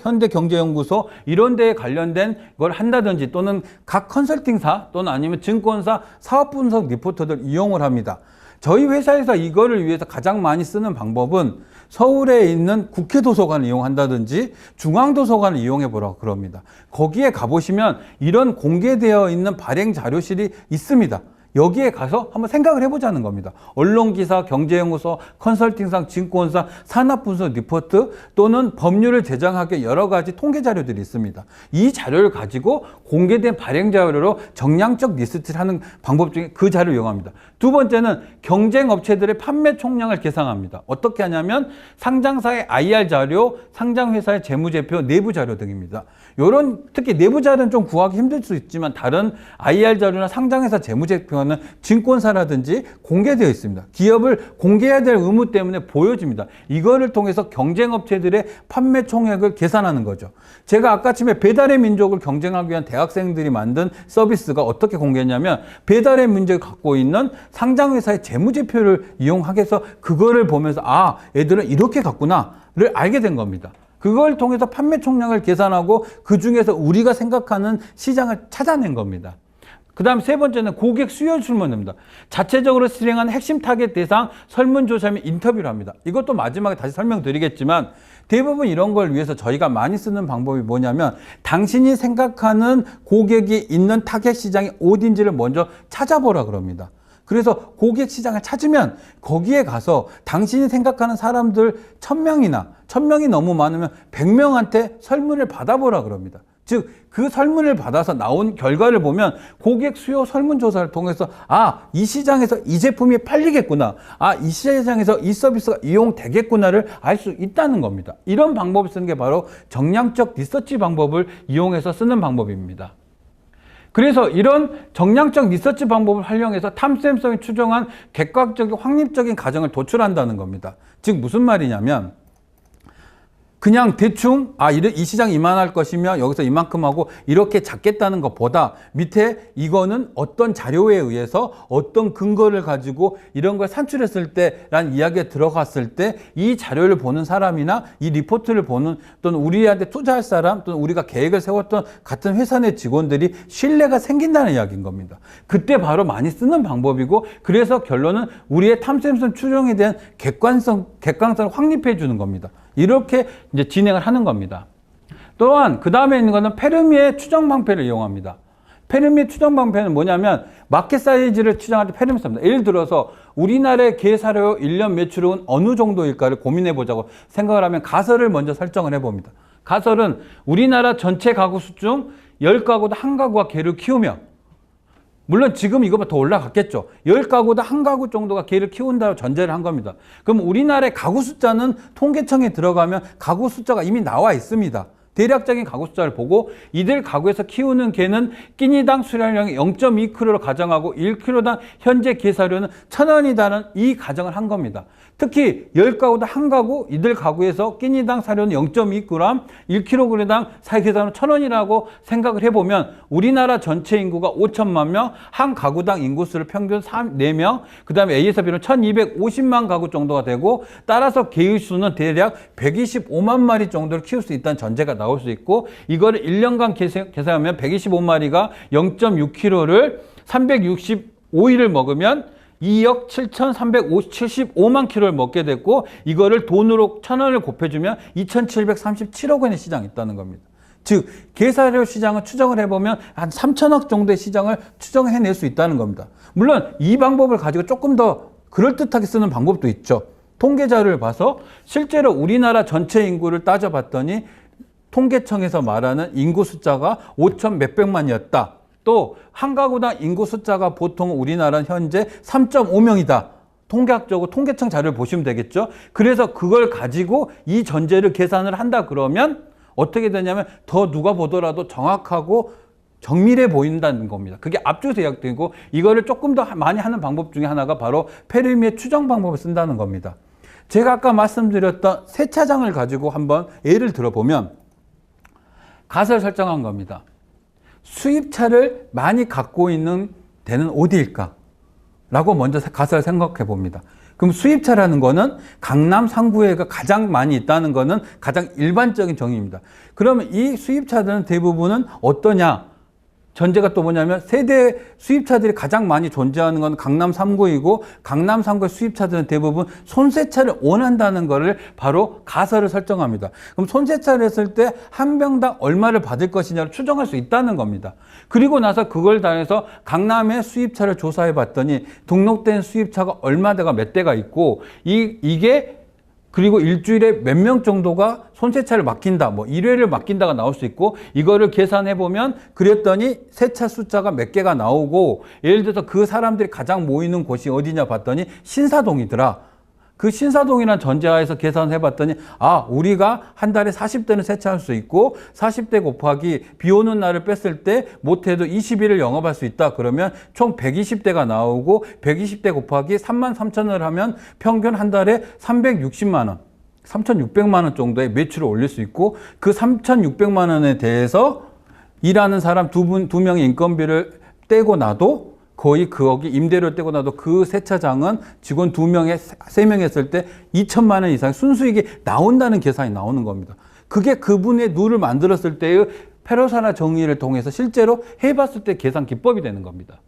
현대경제연구소 이런 데에 관련된 걸 한다든지 또는 각 컨설팅사 또는 아니면 증권사 사업분석 리포터들 이용을 합니다. 저희 회사에서 이거를 위해서 가장 많이 쓰는 방법은 서울에 있는 국회도서관을 이용한다든지 중앙도서관을 이용해 보라고 그럽니다. 거기에 가보시면 이런 공개되어 있는 발행 자료실이 있습니다. 여기에 가서 한번 생각을 해보자는 겁니다. 언론기사, 경제연구소, 컨설팅사, 증권사, 산업분석 리포트 또는 법률을 제정하기 여러 가지 통계 자료들이 있습니다. 이 자료를 가지고 공개된 발행 자료로 정량적 리스트를 하는 방법 중에 그 자료를 이용합니다. 두 번째는 경쟁 업체들의 판매 총량을 계산합니다. 어떻게 하냐면 상장사의 IR 자료, 상장회사의 재무제표, 내부 자료 등입니다. 요런 특히 내부 자료는 좀 구하기 힘들 수 있지만 다른 IR 자료나 상장회사 재무제표는 증권사라든지 공개되어 있습니다. 기업을 공개해야 될 의무 때문에 보여집니다. 이거를 통해서 경쟁업체들의 판매 총액을 계산하는 거죠. 제가 아까 아침에 배달의 민족을 경쟁하기 위한 대학생들이 만든 서비스가 어떻게 공개했냐면 배달의 민족이 갖고 있는 상장회사의 재무제표를 이용하게 해서 그거를 보면서 아, 애들은 이렇게 갔구나를 알게 된 겁니다. 그걸 통해서 판매 총량을 계산하고 그 중에서 우리가 생각하는 시장을 찾아낸 겁니다. 그 다음 세 번째는 고객 수요 설문입니다. 자체적으로 실행한 핵심 타겟 대상 설문조사 및 인터뷰를 합니다. 이것도 마지막에 다시 설명드리겠지만 대부분 이런 걸 위해서 저희가 많이 쓰는 방법이 뭐냐면 당신이 생각하는 고객이 있는 타겟 시장이 어딘지를 먼저 찾아보라 그럽니다. 그래서 고객 시장을 찾으면 거기에 가서 당신이 생각하는 사람들 1000명이 너무 많으면 100명한테 설문을 받아보라 그럽니다. 즉, 그 설문을 받아서 나온 결과를 보면 고객 수요 설문조사를 통해서 아, 이 시장에서 이 제품이 팔리겠구나. 아, 이 시장에서 이 서비스가 이용되겠구나를 알 수 있다는 겁니다. 이런 방법을 쓰는 게 바로 정량적 리서치 방법을 이용해서 쓰는 방법입니다. 그래서 이런 정량적 리서치 방법을 활용해서 탐쌤성이 추정한 객관적인 확립적인 가정을 도출한다는 겁니다. 즉 무슨 말이냐면 그냥 대충 이 시장이 이만할 것이며 여기서 이만큼 하고 이렇게 잡겠다는 것보다 밑에 이거는 어떤 자료에 의해서 어떤 근거를 가지고 이런 걸 산출했을 때라는 이야기에 들어갔을 때 이 자료를 보는 사람이나 이 리포트를 보는 또는 우리한테 투자할 사람 또는 우리가 계획을 세웠던 같은 회사 내 직원들이 신뢰가 생긴다는 이야기인 겁니다. 그때 바로 많이 쓰는 방법이고 그래서 결론은 우리의 탐쌤성 추정에 대한 객관성을 확립해 주는 겁니다. 이렇게 이제 진행을 하는 겁니다. 또한 그 다음에 있는 것은 페르미의 추정 방패를 이용합니다. 페르미의 추정 방패는 뭐냐면 마켓 사이즈를 추정할 때 페르미 씁니다. 예를 들어서 우리나라의 계사료 1년 매출은 어느 정도일까를 고민해 보자고 생각을 하면 가설을 먼저 설정을 해 봅니다. 가설은 우리나라 전체 가구 수 중 10가구도 한 가구가 개를 키우며 물론 지금 이거보다 더 올라갔겠죠. 10가구다 한 가구 정도가 개를 키운다고 전제를 한 겁니다. 그럼 우리나라의 가구 숫자는 통계청에 들어가면 가구 숫자가 이미 나와 있습니다. 대략적인 가구 숫자를 보고 이들 가구에서 키우는 개는 끼니당 수량량이 0.2kg로 가정하고 1kg당 현재 개사료는 1,000원이다는 이 가정을 한 겁니다. 특히 10가구당 한 가구, 이들 가구에서 끼니당 사료는 0.2g, 1kg당 사계산은 1,000원이라고 생각을 해보면 우리나라 전체 인구가 5천만 명, 한 가구당 인구수를 평균 4명, 그 다음에 ASB는 1,250만 가구 정도가 되고 따라서 개의 수는 대략 125만 마리 정도를 키울 수 있다는 전제가 나올 수 있고 이거를 1년간 계산하면 125마리가 0.6kg를 365일을 먹으면 2억 7,375만 킬로를 먹게 됐고 이거를 돈으로 1,000원을 곱해주면 2,737억 원의 시장이 있다는 겁니다. 즉 개사료 시장을 추정을 해보면 한 3천억 정도의 시장을 추정해낼 수 있다는 겁니다. 물론 이 방법을 가지고 조금 더 그럴듯하게 쓰는 방법도 있죠. 통계 자료를 봐서 실제로 우리나라 전체 인구를 따져봤더니 통계청에서 말하는 인구 숫자가 5천 몇백만이었다. 또 한 가구당 인구 숫자가 보통 우리나라는 현재 3.5명이다. 통계학적으로 통계청 자료를 보시면 되겠죠. 그래서 그걸 가지고 이 전제를 계산을 한다 그러면 어떻게 되냐면 더 누가 보더라도 정확하고 정밀해 보인다는 겁니다. 그게 앞쪽에서 예약되고 이거를 조금 더 많이 하는 방법 중에 하나가 바로 페르미의 추정 방법을 쓴다는 겁니다. 제가 아까 말씀드렸던 세차장을 가지고 한번 예를 들어보면 가설 설정한 겁니다. 수입차를 많이 갖고 있는 데는 어디일까? 라고 먼저 가설 생각해 봅니다. 그럼 수입차라는 거는 강남 상구에가 가장 많이 있다는 거는 가장 일반적인 정의입니다. 그러면 이 수입차들은 대부분은 어떠냐? 전제가 또 뭐냐면 세대 수입차들이 가장 많이 존재하는 건 강남 3구이고 강남 3구의 수입차들은 대부분 손세차를 원한다는 거를 바로 가설을 설정합니다. 그럼 손세차를 했을 때 한 병당 얼마를 받을 것이냐를 추정할 수 있다는 겁니다. 그리고 나서 그걸 다해서 강남의 수입차를 조사해 봤더니 등록된 수입차가 얼마대가 몇 대가 있고 이게 그리고 일주일에 몇 명 정도가 손세차를 맡긴다, 뭐 1회를 맡긴다가 나올 수 있고 이거를 계산해 보면 그랬더니 세차 숫자가 몇 개가 나오고 예를 들어서 그 사람들이 가장 모이는 곳이 어디냐 봤더니 신사동이더라. 그 신사동이라는 전제하에서 계산해 봤더니 우리가 한 달에 40대는 세차할 수 있고 40대 곱하기 비 오는 날을 뺐을 때 못해도 20일을 영업할 수 있다. 그러면 총 120대가 나오고 120대 곱하기 33,000원을 하면 평균 한 달에 360만 원, 3,600만 원 정도의 매출을 올릴 수 있고 그 3,600만 원에 대해서 일하는 사람 두 명의 인건비를 떼고 나도 거의 거기 임대료 떼고 나도 그 세차장은 직원 2명에 3명 했을 때 2천만 원 이상 순수익이 나온다는 계산이 나오는 겁니다. 그게 그분의 누를 만들었을 때의 페르소나 정의를 통해서 실제로 해봤을 때 계산 기법이 되는 겁니다.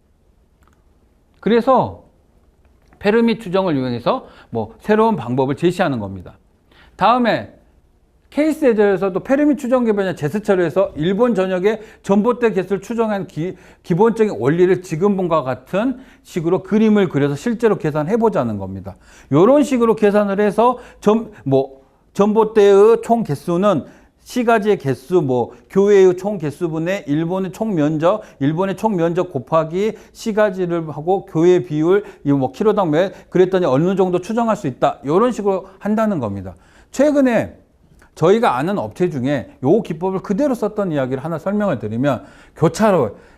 그래서 페르미 추정을 이용해서 뭐 새로운 방법을 제시하는 겁니다. 다음에 케이스에 대해서도 페르미 추정 개변이나 제스처를 해서 일본 전역의 전봇대 개수를 추정한 기본적인 원리를 지금 본과 같은 식으로 그림을 그려서 실제로 계산해 보자는 겁니다. 이런 식으로 계산을 해서 전봇대의 총 개수는 시가지의 개수, 교회의 총 개수분의 일본의 총 면적, 일본의 총 면적 곱하기 시가지를 하고 교회 비율, 킬로당 몇, 그랬더니 어느 정도 추정할 수 있다. 이런 식으로 한다는 겁니다. 최근에 저희가 아는 업체 중에 이 기법을 그대로 썼던 이야기를 하나 설명을 드리면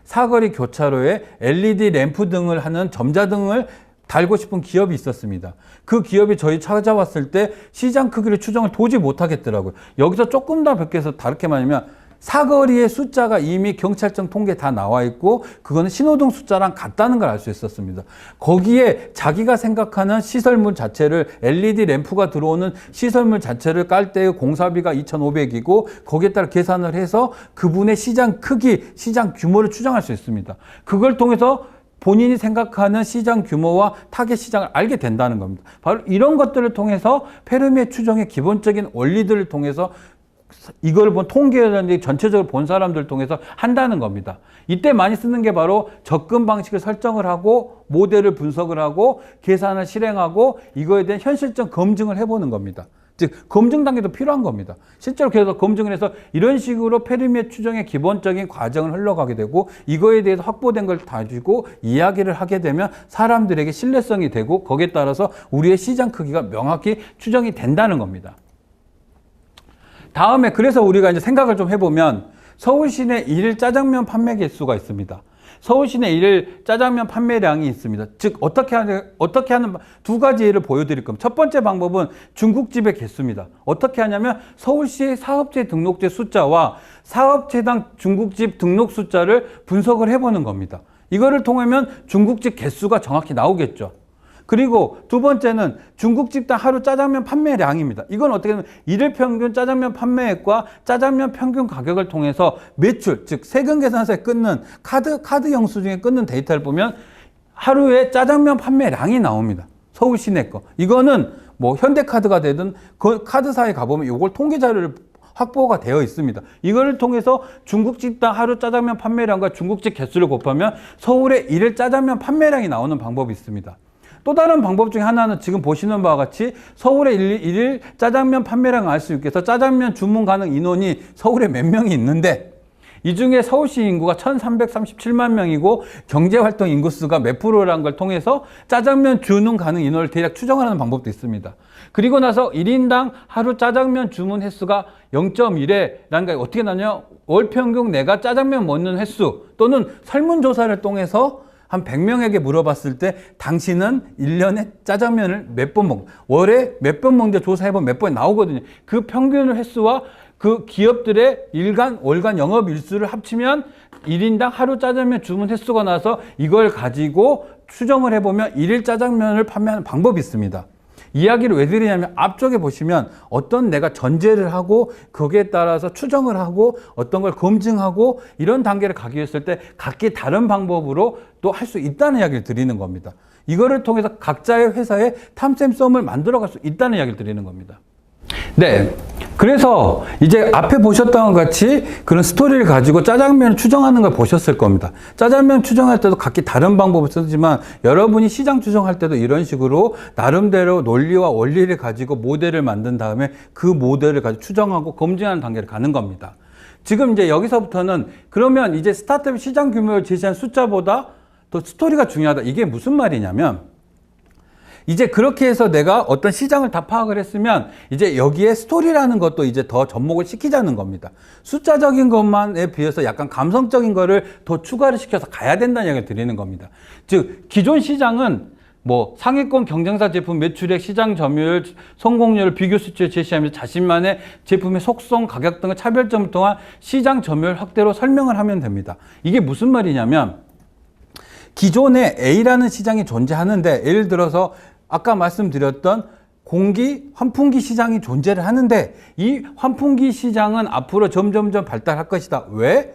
사거리 교차로에 LED 램프 등을 하는 점자등을 달고 싶은 기업이 있었습니다. 그 기업이 저희 찾아왔을 때 시장 크기를 추정을 도저히 못하겠더라고요. 여기서 조금 더 벗겨서 다르게 말하면 사거리의 숫자가 이미 경찰청 통계에 다 나와 있고 그거는 신호등 숫자랑 같다는 걸 알 수 있었습니다. 거기에 자기가 생각하는 시설물 자체를 LED 램프가 들어오는 시설물 자체를 깔 때의 공사비가 2,500이고 거기에 따라 계산을 해서 그분의 시장 크기, 시장 규모를 추정할 수 있습니다. 그걸 통해서 본인이 생각하는 시장 규모와 타겟 시장을 알게 된다는 겁니다. 바로 이런 것들을 통해서 페르미의 추정의 기본적인 원리들을 통해서 이걸 본 통계라든지 전체적으로 본 사람들을 통해서 한다는 겁니다. 이때 많이 쓰는 게 바로 접근 방식을 설정을 하고 모델을 분석을 하고 계산을 실행하고 이거에 대한 현실적 검증을 해보는 겁니다. 즉 검증 단계도 필요한 겁니다. 실제로 그래서 검증을 해서 이런 식으로 페르미의 추정의 기본적인 과정을 흘러가게 되고 이거에 대해서 확보된 걸 가지고 이야기를 하게 되면 사람들에게 신뢰성이 되고 거기에 따라서 우리의 시장 크기가 명확히 추정이 된다는 겁니다. 다음에 그래서 우리가 이제 생각을 좀 해보면 서울 시내 일일 짜장면 판매 개수가 있습니다. 서울 시내 일일 짜장면 판매량이 있습니다. 즉 어떻게 하는 두 가지 예를 보여드릴 겁니다. 첫 번째 방법은 중국집의 개수입니다. 어떻게 하냐면 서울시 사업체 등록제 숫자와 사업체당 중국집 등록 숫자를 분석을 해보는 겁니다. 이거를 통하면 중국집 개수가 정확히 나오겠죠. 그리고 두 번째는 중국집당 하루 짜장면 판매량입니다. 이건 어떻게 보면 일일 평균 짜장면 판매액과 짜장면 평균 가격을 통해서 매출, 즉 세금 계산서에 끊는 카드 영수 중에 끊는 데이터를 보면 하루에 짜장면 판매량이 나옵니다. 서울 시내 거. 이거는 현대카드가 되든 그 카드사에 가보면 이걸 통계 자료를 확보가 되어 있습니다. 이걸 통해서 중국집당 하루 짜장면 판매량과 중국집 개수를 곱하면 서울의 일일 짜장면 판매량이 나오는 방법이 있습니다. 또 다른 방법 중에 하나는 지금 보시는 바와 같이 서울의 일일 짜장면 판매량을 알 수 있게 해서 짜장면 주문 가능 인원이 서울에 몇 명이 있는데 이 중에 서울시 인구가 1,337만 명이고 경제활동 인구수가 몇 프로라는 걸 통해서 짜장면 주문 가능 인원을 대략 추정하는 방법도 있습니다. 그리고 나서 1인당 하루 짜장면 주문 횟수가 0.1회라는 게 어떻게 나냐? 월 평균 내가 짜장면 먹는 횟수 또는 설문조사를 통해서 한 100명에게 물어봤을 때 당신은 1년에 짜장면을 몇 번 먹고 월에 몇 번 먹는데 조사해보면 몇 번 나오거든요. 그 평균 횟수와 그 기업들의 월간 영업 일수를 합치면 1인당 하루 짜장면 주문 횟수가 나서 이걸 가지고 추정을 해보면 일일 짜장면을 판매하는 방법이 있습니다. 이야기를 왜 드리냐면 앞쪽에 보시면 어떤 내가 전제를 하고 거기에 따라서 추정을 하고 어떤 걸 검증하고 이런 단계를 가기 위해서 때 각기 다른 방법으로 또 할 수 있다는 이야기를 드리는 겁니다. 이거를 통해서 각자의 회사에 탐샘썸을 만들어갈 수 있다는 이야기를 드리는 겁니다. 네. 그래서 이제 앞에 보셨던 것 같이 그런 스토리를 가지고 짜장면을 추정하는 걸 보셨을 겁니다. 짜장면 추정할 때도 각기 다른 방법을 쓰지만 여러분이 시장 추정할 때도 이런 식으로 나름대로 논리와 원리를 가지고 모델을 만든 다음에 그 모델을 가지고 추정하고 검증하는 단계를 가는 겁니다. 지금 이제 여기서부터는 그러면 이제 스타트업 시장 규모를 제시한 숫자보다 더 스토리가 중요하다. 이게 무슨 말이냐면 이제 그렇게 해서 내가 어떤 시장을 다 파악을 했으면 이제 여기에 스토리라는 것도 이제 더 접목을 시키자는 겁니다. 숫자적인 것만에 비해서 약간 감성적인 거를 더 추가를 시켜서 가야 된다는 이야기를 드리는 겁니다. 즉 기존 시장은 뭐 상위권 경쟁사 제품 매출액, 시장 점유율, 성공률을 비교 수치를 제시하면서 자신만의 제품의 속성, 가격 등의 차별점을 통한 시장 점유율 확대로 설명을 하면 됩니다. 이게 무슨 말이냐면 기존에 A라는 시장이 존재하는데 예를 들어서 아까 말씀드렸던 공기, 환풍기 시장이 존재를 하는데 이 환풍기 시장은 앞으로 점점점 발달할 것이다. 왜?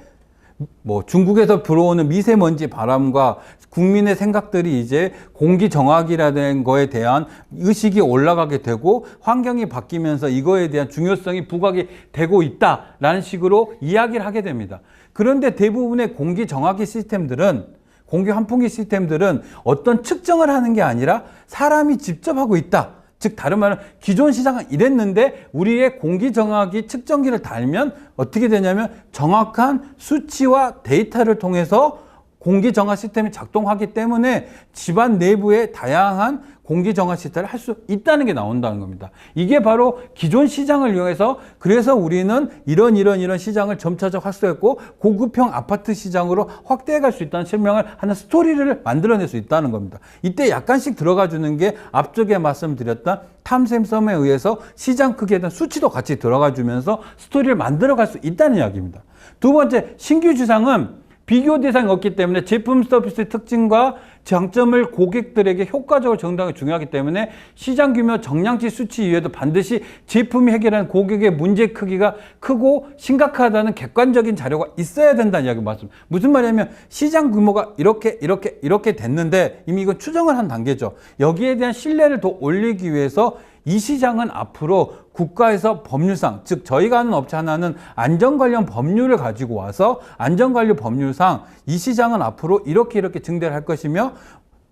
뭐 중국에서 불어오는 미세먼지 바람과 국민의 생각들이 이제 공기 정화기라는 거에 대한 의식이 올라가게 되고 환경이 바뀌면서 이거에 대한 중요성이 부각이 되고 있다라는 식으로 이야기를 하게 됩니다. 그런데 대부분의 공기 정화기 시스템들은 공기 환풍기 시스템들은 어떤 측정을 하는 게 아니라 사람이 직접 하고 있다. 즉 다른 말은 기존 시장은 이랬는데 우리의 공기 정화기 측정기를 달면 어떻게 되냐면 정확한 수치와 데이터를 통해서 공기 정화 시스템이 작동하기 때문에 집안 내부에 다양한 공기 정화 시스템을 할 수 있다는 게 나온다는 겁니다. 이게 바로 기존 시장을 이용해서 그래서 우리는 이런 시장을 점차적 확대했고 고급형 아파트 시장으로 확대해 갈 수 있다는 설명을 하는 스토리를 만들어낼 수 있다는 겁니다. 이때 약간씩 들어가 주는 게 앞쪽에 말씀드렸던 탐샘썸에 의해서 시장 크기에 대한 수치도 같이 들어가 주면서 스토리를 만들어 갈 수 있다는 이야기입니다. 두 번째, 신규 시장은 비교 대상이 없기 때문에 제품 서비스의 특징과 장점을 고객들에게 효과적으로 전달하기 중요하기 때문에 시장 규모 정량치 수치 이외에도 반드시 제품이 해결하는 고객의 문제 크기가 크고 심각하다는 객관적인 자료가 있어야 된다는 이야기 말씀. 무슨 말이냐면 시장 규모가 이렇게 됐는데 이미 이건 추정을 한 단계죠. 여기에 대한 신뢰를 더 올리기 위해서 이 시장은 앞으로 국가에서 법률상, 즉 저희가 하는 업체 하나는 안전 관련 법률을 가지고 와서 안전관리 법률상 이 시장은 앞으로 이렇게 증대를 할 것이며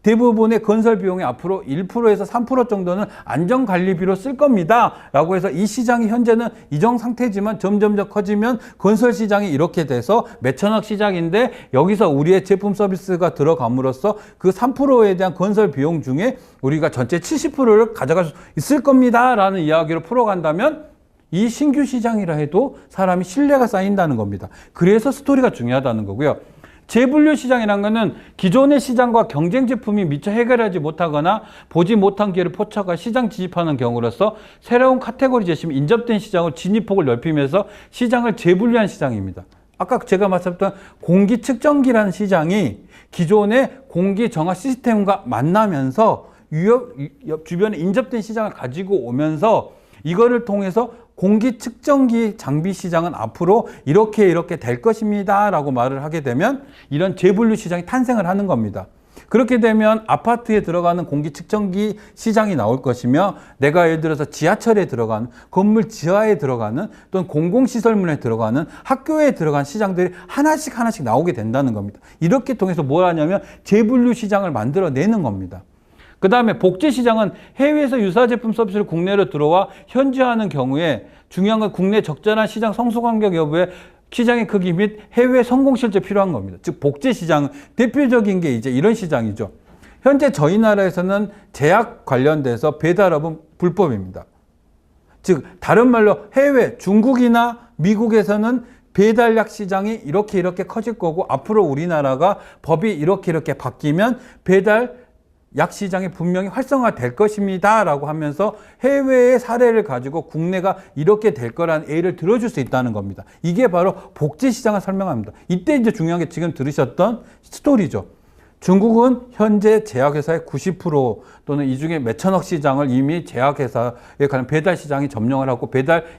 대부분의 건설 비용이 앞으로 1%에서 3% 정도는 안전관리비로 쓸 겁니다. 라고 해서 이 시장이 현재는 이정 상태지만 점점점 커지면 건설 시장이 이렇게 돼서 몇천억 시장인데 여기서 우리의 제품 서비스가 들어감으로써 그 3%에 대한 건설 비용 중에 우리가 전체 70%를 가져갈 수 있을 겁니다. 라는 이야기로 풀어간다면 이 신규 시장이라 해도 사람이 신뢰가 쌓인다는 겁니다. 그래서 스토리가 중요하다는 거고요. 재분류 시장이라는 것은 기존의 시장과 경쟁 제품이 미처 해결하지 못하거나 보지 못한 기회를 포착하 시장 진입하는 경우로서 새로운 카테고리 제품 인접된 시장으로 진입폭을 넓히면서 시장을 재분류한 시장입니다. 아까 제가 말씀드렸던 공기 측정기라는 시장이 기존의 공기 정화 시스템과 만나면서 주변에 인접된 시장을 가지고 오면서 이거를 통해서 공기 측정기 장비 시장은 앞으로 이렇게 될 것입니다 라고 말을 하게 되면 이런 재분류 시장이 탄생을 하는 겁니다. 그렇게 되면 아파트에 들어가는 공기 측정기 시장이 나올 것이며 내가 예를 들어서 지하철에 들어가는 건물 지하에 들어가는 또는 공공시설물에 들어가는 학교에 들어간 시장들이 하나씩 나오게 된다는 겁니다. 이렇게 통해서 뭘 하냐면 재분류 시장을 만들어내는 겁니다. 그 다음에 복제시장은 해외에서 유사 제품 서비스를 국내로 들어와 현지화하는 경우에 중요한 건 국내 적절한 시장 성숙환경 여부에 시장의 크기 및 해외 성공 실제 필요한 겁니다. 즉 복제시장 대표적인 게 이제 이런 시장이죠. 현재 저희 나라에서는 제약 관련돼서 배달업은 불법입니다. 즉 다른 말로 해외 중국이나 미국에서는 배달약 시장이 이렇게 커질 거고 앞으로 우리나라가 법이 이렇게 바뀌면 배달 약 시장이 분명히 활성화될 것입니다 라고 하면서 해외의 사례를 가지고 국내가 이렇게 될 거라는 예를 들어줄 수 있다는 겁니다. 이게 바로 복제 시장을 설명합니다. 이때 이제 중요한 게 지금 들으셨던 스토리죠. 중국은 현재 제약회사의 90% 또는 이 중에 몇천억 시장을 이미 제약회사에 관한 배달 시장이 점령을 하고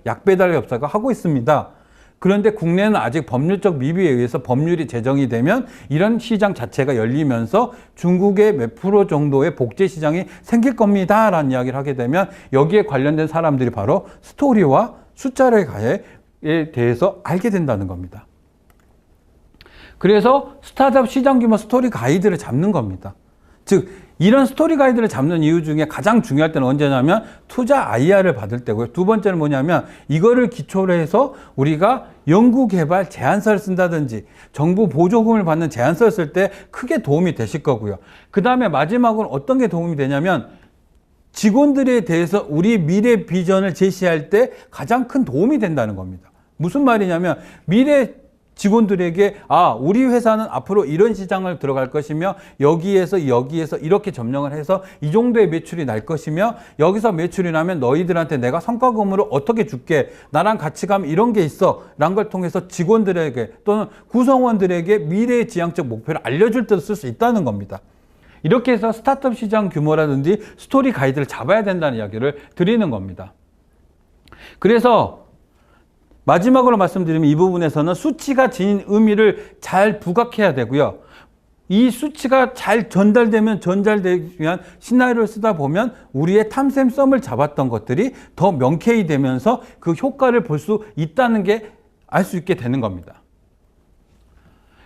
약배달 업체가 하고 있습니다. 그런데 국내는 아직 법률적 미비에 의해서 법률이 제정이 되면 이런 시장 자체가 열리면서 중국의 몇 프로 정도의 복제 시장이 생길 겁니다 라는 이야기를 하게 되면 여기에 관련된 사람들이 바로 스토리와 숫자를 가에 대해서 알게 된다는 겁니다. 그래서 스타트업 시장 규모 스토리 가이드를 잡는 겁니다. 즉 이런 스토리 가이드를 잡는 이유 중에 가장 중요할 때는 언제냐면 투자 IR을 받을 때고요. 두 번째는 뭐냐면 이거를 기초로 해서 우리가 연구개발 제안서를 쓴다든지 정부 보조금을 받는 제안서를 쓸 때 크게 도움이 되실 거고요. 그 다음에 마지막으로 어떤 게 도움이 되냐면 직원들에 대해서 우리 미래 비전을 제시할 때 가장 큰 도움이 된다는 겁니다. 무슨 말이냐면 미래 직원들에게 우리 회사는 앞으로 이런 시장을 들어갈 것이며 여기에서 이렇게 점령을 해서 이 정도의 매출이 날 것이며 여기서 매출이 나면 너희들한테 내가 성과금으로 어떻게 줄게, 나랑 같이 가면 이런 게 있어 라는 걸 통해서 직원들에게 또는 구성원들에게 미래의 지향적 목표를 알려줄 때도 쓸 수 있다는 겁니다. 이렇게 해서 스타트업 시장 규모라든지 스토리 가이드를 잡아야 된다는 이야기를 드리는 겁니다. 그래서 마지막으로 말씀드리면 이 부분에서는 수치가 지닌 의미를 잘 부각해야 되고요. 이 수치가 잘 전달되기 위한 시나리오를 쓰다 보면 우리의 탐샘썸을 잡았던 것들이 더 명쾌히 되면서 그 효과를 볼 수 있다는 게 알 수 있게 되는 겁니다.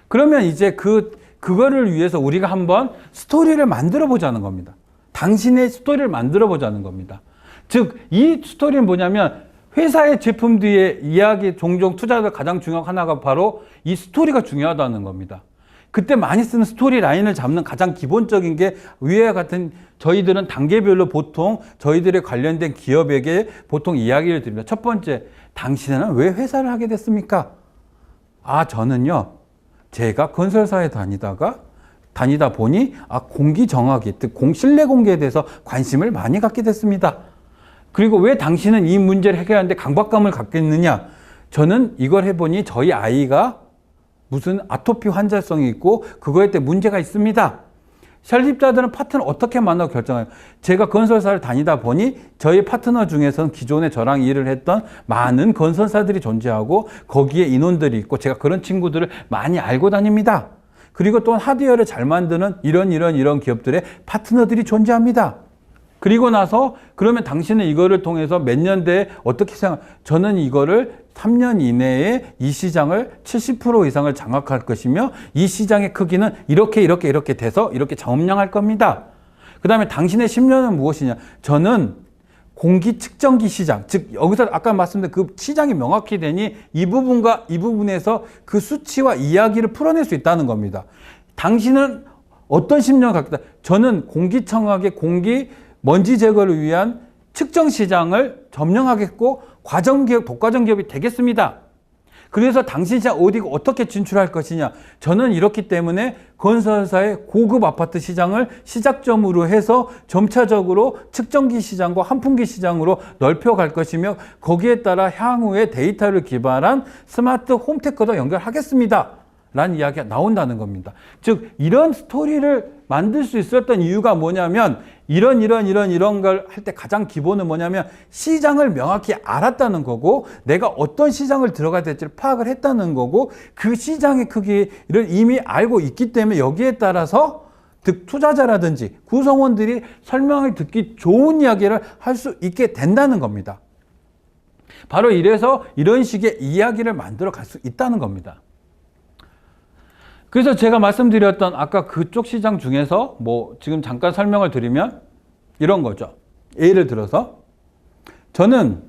그러면 이제 그거를 위해서 우리가 한번 스토리를 만들어 보자는 겁니다. 당신의 스토리를 만들어 보자는 겁니다. 즉, 이 스토리는 뭐냐면 회사의 제품 뒤에 이야기 종종 투자자 가장 중요한 하나가 바로 이 스토리가 중요하다는 겁니다. 그때 많이 쓰는 스토리 라인을 잡는 가장 기본적인 게 위와 같은 저희들은 단계별로 보통 저희들의 관련된 기업에게 보통 이야기를 드립니다. 첫 번째, 당신은 왜 회사를 하게 됐습니까? 저는요, 제가 건설사에 다니다 보니 공기정화기, 즉 실내 공기에 대해서 관심을 많이 갖게 됐습니다. 그리고 왜 당신은 이 문제를 해결하는데 강박감을 갖겠느냐? 저는 이걸 해보니 저희 아이가 무슨 아토피 환자성이 있고 그거에 대해 문제가 있습니다. 설립자들은 파트너 어떻게 만나고 결정해요? 제가 건설사를 다니다 보니 저희 파트너 중에서는 기존에 저랑 일을 했던 많은 건설사들이 존재하고 거기에 인원들이 있고 제가 그런 친구들을 많이 알고 다닙니다. 그리고 또 하드웨어를 잘 만드는 이런 기업들의 파트너들이 존재합니다. 그리고 나서 그러면 당신은 이거를 통해서 몇 년대에 어떻게 저는 이거를 3년 이내에 이 시장을 70% 이상을 장악할 것이며 이 시장의 크기는 이렇게 돼서 이렇게 점령할 겁니다. 그 다음에 당신의 10년은 무엇이냐? 저는 공기 측정기 시장, 즉 여기서 아까 말씀드린 그 시장이 명확히 되니 이 부분과 이 부분에서 그 수치와 이야기를 풀어낼 수 있다는 겁니다. 당신은 어떤 10년을 갖겠다? 저는 공기청하게 공기 먼지 제거를 위한 측정 시장을 점령하겠고 과정기업, 독과점 기업이 되겠습니다. 그래서 당신 시장 어디고 어떻게 진출할 것이냐. 저는 이렇기 때문에 건설사의 고급 아파트 시장을 시작점으로 해서 점차적으로 측정기 시장과 환풍기 시장으로 넓혀갈 것이며 거기에 따라 향후에 데이터를 기반한 스마트 홈테크도 연결하겠습니다. 라는 이야기가 나온다는 겁니다. 즉 이런 스토리를 만들 수 있었던 이유가 뭐냐면 이런 걸 할 때 가장 기본은 뭐냐면 시장을 명확히 알았다는 거고 내가 어떤 시장을 들어가야 될지를 파악을 했다는 거고 그 시장의 크기를 이미 알고 있기 때문에 여기에 따라서 투자자라든지 구성원들이 설명을 듣기 좋은 이야기를 할 수 있게 된다는 겁니다. 바로 이래서 이런 식의 이야기를 만들어 갈 수 있다는 겁니다. 그래서 제가 말씀드렸던 아까 그쪽 시장 중에서 지금 잠깐 설명을 드리면 이런 거죠. 예를 들어서 저는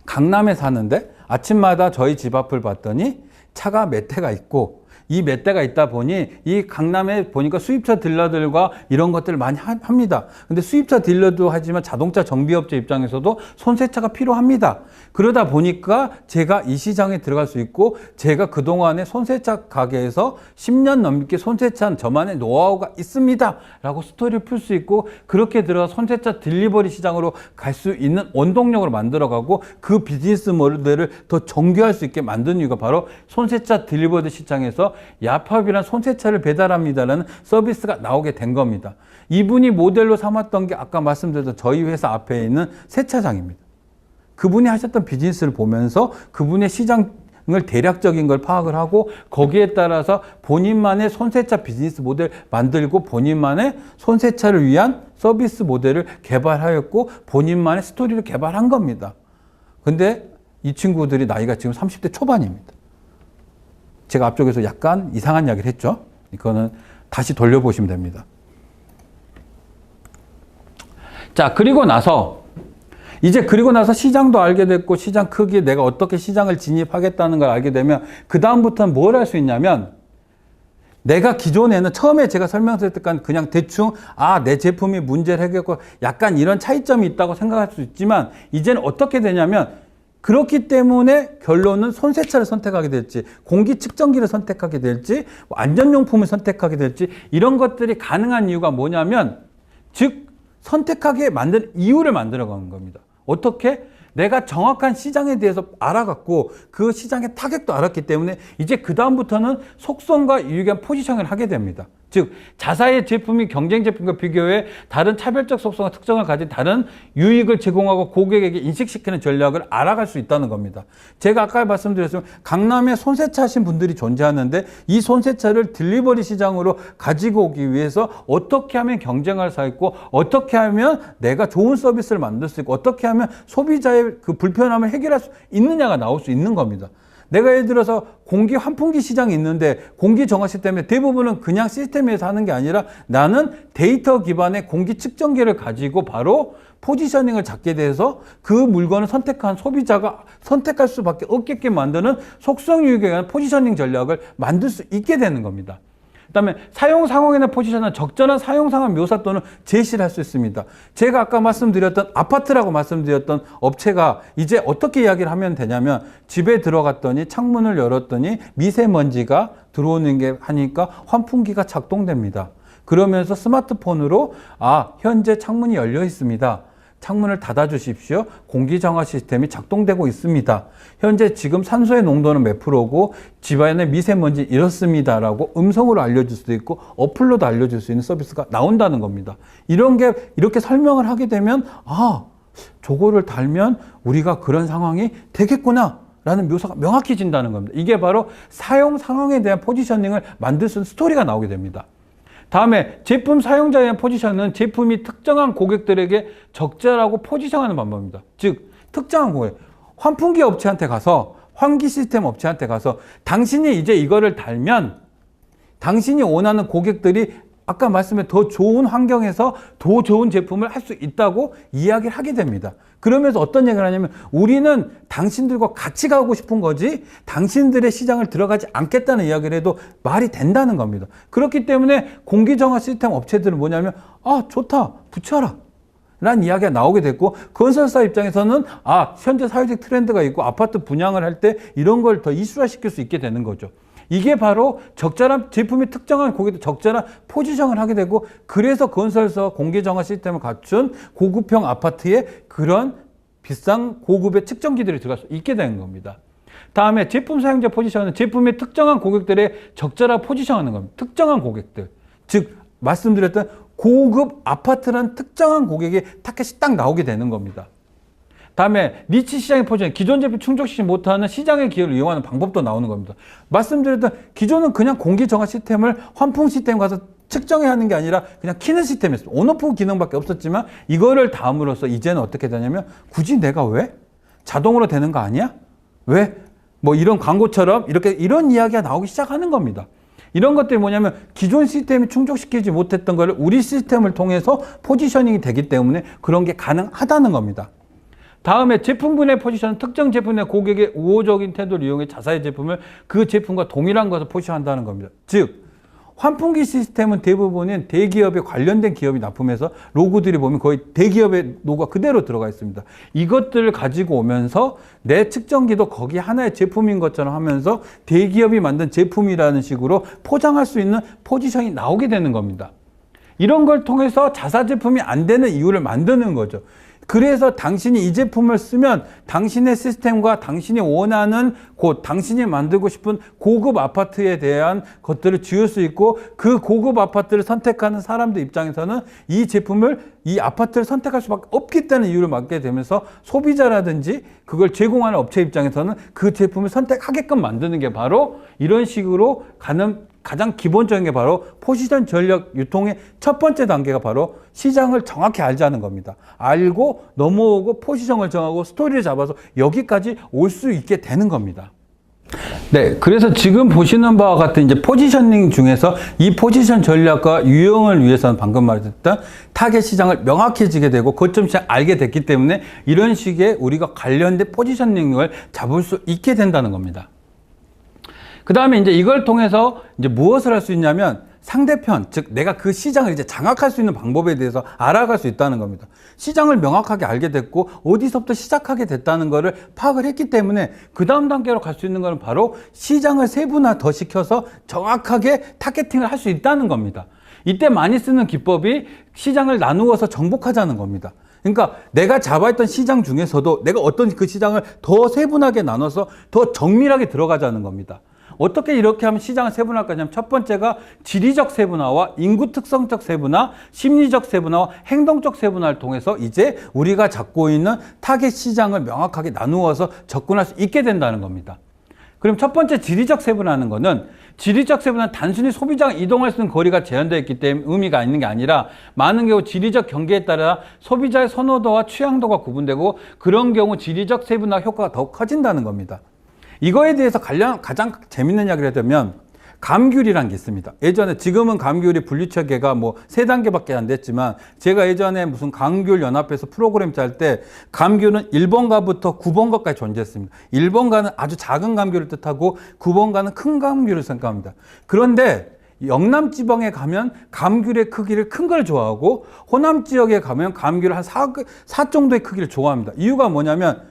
강남에 사는데 아침마다 저희 집 앞을 봤더니 차가 몇 대가 있고 이 몇 대가 있다 보니 이 강남에 보니까 수입차 딜러들과 이런 것들을 많이 합니다. 근데 수입차 딜러도 하지만 자동차 정비업체 입장에서도 손세차가 필요합니다. 그러다 보니까 제가 이 시장에 들어갈 수 있고 제가 그동안에 손세차 가게에서 10년 넘게 손세차한 저만의 노하우가 있습니다. 라고 스토리를 풀 수 있고 그렇게 들어가 손세차 딜리버리 시장으로 갈 수 있는 원동력으로 만들어가고 그 비즈니스 모델을 더 정교할 수 있게 만든 이유가 바로 손세차 딜리버리 시장에서 야팝이란 손세차를 배달합니다라는 서비스가 나오게 된 겁니다. 이분이 모델로 삼았던 게 아까 말씀드렸던 저희 회사 앞에 있는 세차장입니다. 그분이 하셨던 비즈니스를 보면서 그분의 시장을 대략적인 걸 파악을 하고 거기에 따라서 본인만의 손세차 비즈니스 모델 만들고 본인만의 손세차를 위한 서비스 모델을 개발하였고 본인만의 스토리를 개발한 겁니다. 근데 이 친구들이 나이가 지금 30대 초반입니다. 제가 앞쪽에서 약간 이상한 이야기를 했죠. 이거는 다시 돌려보시면 됩니다. 자, 그리고 나서 시장도 알게 됐고 시장 크기 내가 어떻게 시장을 진입하겠다는 걸 알게 되면 그 다음부터는 뭘 할 수 있냐면 내가 기존에는 처음에 제가 설명드릴 때까지 그냥 대충 내 제품이 문제를 해결했고 약간 이런 차이점이 있다고 생각할 수 있지만 이제는 어떻게 되냐면 그렇기 때문에 결론은 손세차를 선택하게 될지 공기 측정기를 선택하게 될지 안전용품을 선택하게 될지 이런 것들이 가능한 이유가 뭐냐면 즉 선택하게 만든 이유를 만들어가는 겁니다. 어떻게? 내가 정확한 시장에 대해서 알아갖고 그 시장의 타겟도 알았기 때문에 이제 그 다음부터는 속성과 유익한 포지션을 하게 됩니다. 즉 자사의 제품이 경쟁 제품과 비교해 다른 차별적 속성과 특성을 가진 다른 유익을 제공하고 고객에게 인식시키는 전략을 알아갈 수 있다는 겁니다. 제가 아까 말씀드렸지만 강남에 손세차 하신 분들이 존재하는데 이 손세차를 딜리버리 시장으로 가지고 오기 위해서 어떻게 하면 경쟁할 수 있고 어떻게 하면 내가 좋은 서비스를 만들 수 있고 어떻게 하면 소비자의 그 불편함을 해결할 수 있느냐가 나올 수 있는 겁니다. 내가 예를 들어서 공기 환풍기 시장이 있는데 공기 정화 시스템에 대부분은 그냥 시스템에서 하는 게 아니라 나는 데이터 기반의 공기 측정기를 가지고 바로 포지셔닝을 잡게 돼서 그 물건을 선택한 소비자가 선택할 수밖에 없게끔 만드는 속성 유익에 의한 포지셔닝 전략을 만들 수 있게 되는 겁니다. 그 다음에 사용 상황이나 포지션은 적절한 사용 상황 묘사 또는 제시를 할 수 있습니다. 제가 아까 말씀드렸던 아파트라고 말씀드렸던 업체가 이제 어떻게 이야기를 하면 되냐면 집에 들어갔더니 창문을 열었더니 미세먼지가 들어오는 게 하니까 환풍기가 작동됩니다. 그러면서 스마트폰으로 현재 창문이 열려 있습니다. 창문을 닫아 주십시오. 공기정화 시스템이 작동되고 있습니다. 현재 지금 산소의 농도는 몇 프로고 집안의 미세먼지 이렇습니다라고 음성으로 알려줄 수도 있고 어플로도 알려줄 수 있는 서비스가 나온다는 겁니다. 이런 게 이렇게 설명을 하게 되면 저거를 달면 우리가 그런 상황이 되겠구나 라는 묘사가 명확해진다는 겁니다. 이게 바로 사용 상황에 대한 포지셔닝을 만들 수 있는 스토리가 나오게 됩니다. 다음에 제품 사용자에 대한 포지션은 제품이 특정한 고객들에게 적절하고 포지션하는 방법입니다. 즉 특정한 고객, 환풍기 업체한테 가서 환기 시스템 업체한테 가서 당신이 이제 이거를 달면 당신이 원하는 고객들이 아까 말씀에 더 좋은 환경에서 더 좋은 제품을 할 수 있다고 이야기를 하게 됩니다. 그러면서 어떤 얘기를 하냐면 우리는 당신들과 같이 가고 싶은 거지 당신들의 시장을 들어가지 않겠다는 이야기를 해도 말이 된다는 겁니다. 그렇기 때문에 공기정화 시스템 업체들은 뭐냐면 좋다 붙여라 라는 이야기가 나오게 됐고 건설사 입장에서는 현재 사회적 트렌드가 있고 아파트 분양을 할 때 이런 걸 더 이슈화시킬 수 있게 되는 거죠. 이게 바로 적절한 제품이 특정한 고객도 적절한 포지션을 하게 되고 그래서 건설사 공기정화 시스템을 갖춘 고급형 아파트에 그런 비싼 고급의 측정기들이 들어갈 수 있게 되는 겁니다. 다음에 제품 사용자 포지션은 제품의 특정한 고객들의 적절한 포지션하는 겁니다. 특정한 고객들. 즉 말씀드렸던 고급 아파트란 특정한 고객의 타겟이 딱 나오게 되는 겁니다. 다음에 니치 시장의 포지션, 기존 제품 충족시키지 못하는 시장의 기회를 이용하는 방법도 나오는 겁니다. 말씀드렸던 기존은 그냥 공기 정화 시스템을 환풍 시스템 가서 측정해야 하는 게 아니라 그냥 키는 시스템이었어요. 온오프 기능밖에 없었지만 이거를 다음으로써 이제는 어떻게 되냐면 굳이 내가 왜? 자동으로 되는 거 아니야? 왜? 이런 광고처럼 이런 이야기가 나오기 시작하는 겁니다. 이런 것들이 뭐냐면 기존 시스템이 충족시키지 못했던 거를 우리 시스템을 통해서 포지셔닝이 되기 때문에 그런 게 가능하다는 겁니다. 다음에 제품군의 포지션은 특정 제품의 고객의 우호적인 태도를 이용해 자사의 제품을 그 제품과 동일한 것을 포지션한다는 겁니다. 즉 환풍기 시스템은 대부분은 대기업에 관련된 기업이 납품해서 로고들이 보면 거의 대기업의 로고가 그대로 들어가 있습니다. 이것들을 가지고 오면서 내 측정기도 거기 하나의 제품인 것처럼 하면서 대기업이 만든 제품이라는 식으로 포장할 수 있는 포지션이 나오게 되는 겁니다. 이런 걸 통해서 자사 제품이 안 되는 이유를 만드는 거죠. 그래서 당신이 이 제품을 쓰면 당신의 시스템과 당신이 원하는 곳, 당신이 만들고 싶은 고급 아파트에 대한 것들을 지을 수 있고, 그 고급 아파트를 선택하는 사람들 입장에서는 이 제품을, 이 아파트를 선택할 수밖에 없겠다는 이유를 맞게 되면서 소비자라든지 그걸 제공하는 업체 입장에서는 그 제품을 선택하게끔 만드는 게 바로 이런 식으로 가는 가장 기본적인 게 바로 포지션 전략 유통의 첫 번째 단계가 바로 시장을 정확히 알자는 겁니다. 알고 넘어오고 포지션을 정하고 스토리를 잡아서 여기까지 올 수 있게 되는 겁니다. 네, 그래서 지금 보시는 바와 같은 이제 포지셔닝 중에서 이 포지션 전략과 유형을 위해서는 방금 말했던 타겟 시장을 명확해지게 되고 거점 시장 알게 됐기 때문에 이런 식의 우리가 관련된 포지셔닝을 잡을 수 있게 된다는 겁니다. 그 다음에 이제 이걸 통해서 이제 무엇을 할 수 있냐면 상대편, 즉 내가 그 시장을 이제 장악할 수 있는 방법에 대해서 알아갈 수 있다는 겁니다. 시장을 명확하게 알게 됐고 어디서부터 시작하게 됐다는 거를 파악을 했기 때문에 그 다음 단계로 갈 수 있는 것은 바로 시장을 세분화 더 시켜서 정확하게 타겟팅을 할 수 있다는 겁니다. 이때 많이 쓰는 기법이 시장을 나누어서 정복하자는 겁니다. 그러니까 내가 잡아있던 시장 중에서도 내가 어떤 그 시장을 더 세분하게 나눠서 더 정밀하게 들어가자는 겁니다. 어떻게 이렇게 하면 시장을 세분화할까 하냐면 첫 번째가 지리적 세분화와 인구 특성적 세분화, 심리적 세분화와 행동적 세분화를 통해서 이제 우리가 잡고 있는 타겟 시장을 명확하게 나누어서 접근할 수 있게 된다는 겁니다. 그럼 첫 번째 지리적 세분화하는 거는, 지리적 세분화는 단순히 소비자가 이동할 수 있는 거리가 제한되어 있기 때문에 의미가 있는 게 아니라 많은 경우 지리적 경계에 따라 소비자의 선호도와 취향도가 구분되고 그런 경우 지리적 세분화 효과가 더 커진다는 겁니다. 이거에 대해서 가장 재밌는 이야기를 하자면 감귤이라는 게 있습니다. 예전에, 지금은 감귤이 분류체계가 뭐 3단계밖에 안 됐지만 제가 예전에 무슨 감귤 연합에서 프로그램 짤 때 감귤은 1번가부터 9번가까지 존재했습니다. 1번가는 아주 작은 감귤을 뜻하고 9번가는 큰 감귤을 생각합니다. 그런데 영남 지방에 가면 감귤의 크기를 큰 걸 좋아하고 호남 지역에 가면 감귤을 한 4 정도의 크기를 좋아합니다. 이유가 뭐냐면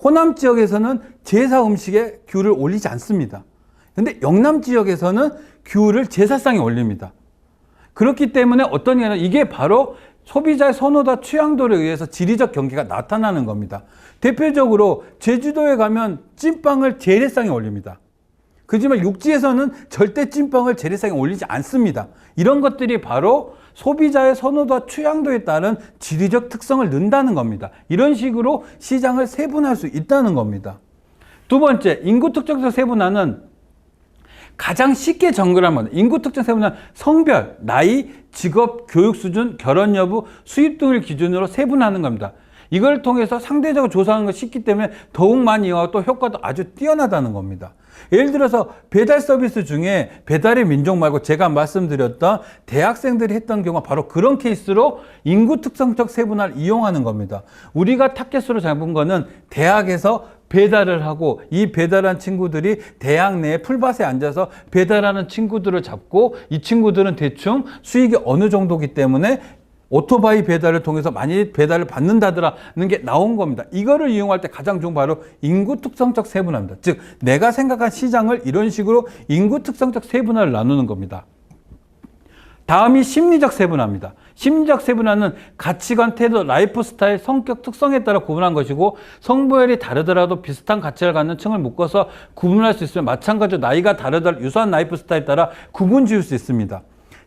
호남 지역에서는 제사 음식에 귤을 올리지 않습니다. 근데 영남 지역에서는 귤을 제사상에 올립니다. 그렇기 때문에 어떤 게는 이게 바로 소비자의 선호도와 취향도에 의해서 지리적 경계가 나타나는 겁니다. 대표적으로 제주도에 가면 찐빵을 재래상에 올립니다. 그렇지만 육지에서는 절대 찐빵을 재래상에 올리지 않습니다. 이런 것들이 바로 소비자의 선호도와 취향도에 따른 지리적 특성을 넣는다는 겁니다. 이런 식으로 시장을 세분화할 수 있다는 겁니다. 두 번째, 인구 특정적 세분화는 가장 쉽게 정글한 겁니다. 인구 특정 세분화는 성별, 나이, 직업, 교육 수준, 결혼 여부, 수입 등을 기준으로 세분화하는 겁니다. 이걸 통해서 상대적으로 조사하는 것이 쉽기 때문에 더욱 많이 이용하고 또 효과도 아주 뛰어나다는 겁니다. 예를 들어서 배달 서비스 중에 배달의 민족 말고 제가 말씀드렸던 대학생들이 했던 경우가 바로 그런 케이스로 인구 특성적 세분화를 이용하는 겁니다. 우리가 타겟으로 잡은 거는 대학에서 배달을 하고 이 배달한 친구들이 대학 내에 풀밭에 앉아서 배달하는 친구들을 잡고 이 친구들은 대충 수익이 어느 정도기 때문에 오토바이 배달을 통해서 많이 배달을 받는다더라는 게 나온 겁니다. 이거를 이용할 때 가장 좋은 바로 인구 특성적 세분화입니다. 즉 내가 생각한 시장을 이런 식으로 인구 특성적 세분화를 나누는 겁니다. 다음이 심리적 세분화입니다. 심리적 세분화는 가치관, 태도, 라이프 스타일, 성격, 특성에 따라 구분한 것이고 성별이 다르더라도 비슷한 가치를 갖는 층을 묶어서 구분할 수 있으며 마찬가지로 나이가 다르더라도 유사한 라이프 스타일에 따라 구분 지을 수 있습니다.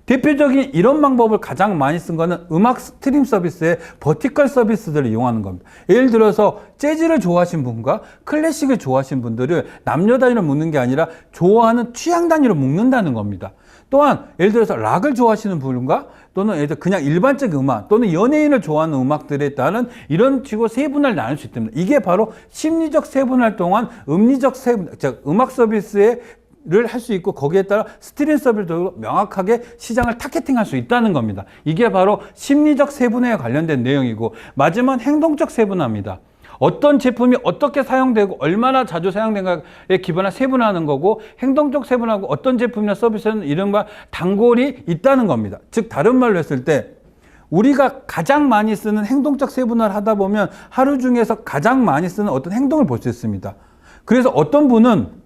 대표적인 이런 방법을 가장 많이 쓴 거는 음악 스트림 서비스의 버티컬 서비스들을 이용하는 겁니다. 예를 들어서 재즈를 좋아하시는 분과 클래식을 좋아하시는 분들을 남녀 단위로 묶는 게 아니라 좋아하는 취향 단위로 묶는다는 겁니다. 또한 예를 들어서 락을 좋아하시는 분과 또는 예를 들어 그냥 일반적인 음악 또는 연예인을 좋아하는 음악들에 따른 이런 식으로 세분화를 나눌 수 있답니다. 이게 바로 심리적 세분화를 통한 음리적 세분화, 즉 음악 서비스의 를 할 수 있고 거기에 따라 스트림 서비스도 명확하게 시장을 타겟팅할 수 있다는 겁니다. 이게 바로 심리적 세분화에 관련된 내용이고 마지막은 행동적 세분화입니다. 어떤 제품이 어떻게 사용되고 얼마나 자주 사용된가에 기반한 세분화하는 거고 행동적 세분화하고 어떤 제품이나 서비스는 이른바 단골이 있다는 겁니다. 즉 다른 말로 했을 때 우리가 가장 많이 쓰는 행동적 세분화를 하다 보면 하루 중에서 가장 많이 쓰는 어떤 행동을 볼 수 있습니다. 그래서 어떤 분은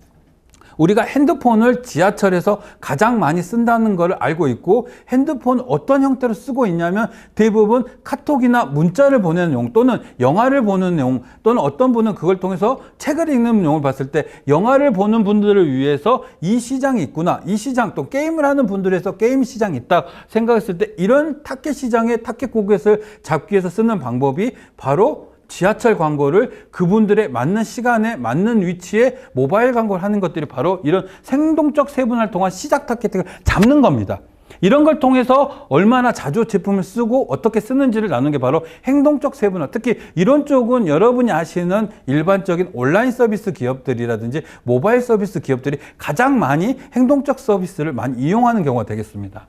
우리가 핸드폰을 지하철에서 가장 많이 쓴다는 걸 알고 있고, 핸드폰 어떤 형태로 쓰고 있냐면 대부분 카톡이나 문자를 보내는 용, 또는 영화를 보는 용, 또는 어떤 분은 그걸 통해서 책을 읽는 용을 봤을 때 영화를 보는 분들을 위해서 이 시장이 있구나, 이 시장, 또 게임을 하는 분들에서 게임 시장이 있다 생각했을 때 이런 타겟 시장의 타겟 고객을 잡기 위해서 쓰는 방법이 바로 지하철 광고를 그분들의 맞는 시간에 맞는 위치에 모바일 광고를 하는 것들이 바로 이런 생동적 세분화를 통한 시작 타겟팅을 잡는 겁니다. 이런 걸 통해서 얼마나 자주 제품을 쓰고 어떻게 쓰는지를 나누는 게 바로 행동적 세분화. 특히 이런 쪽은 여러분이 아시는 일반적인 온라인 서비스 기업들이라든지 모바일 서비스 기업들이 가장 많이 행동적 서비스를 많이 이용하는 경우가 되겠습니다.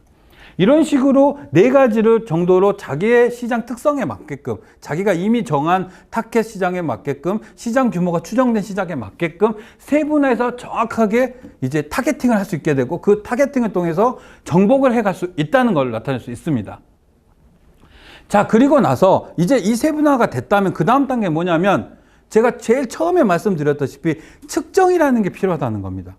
이런 식으로 4가지를 정도로 자기의 시장 특성에 맞게끔, 자기가 이미 정한 타겟 시장에 맞게끔, 시장 규모가 추정된 시장에 맞게끔 세분화해서 정확하게 이제 타겟팅을 할 수 있게 되고, 그 타겟팅을 통해서 정복을 해갈 수 있다는 걸 나타낼 수 있습니다. 자, 그리고 나서 이제 이 세분화가 됐다면 그 다음 단계는 뭐냐면, 제가 제일 처음에 말씀드렸다시피 측정이라는 게 필요하다는 겁니다.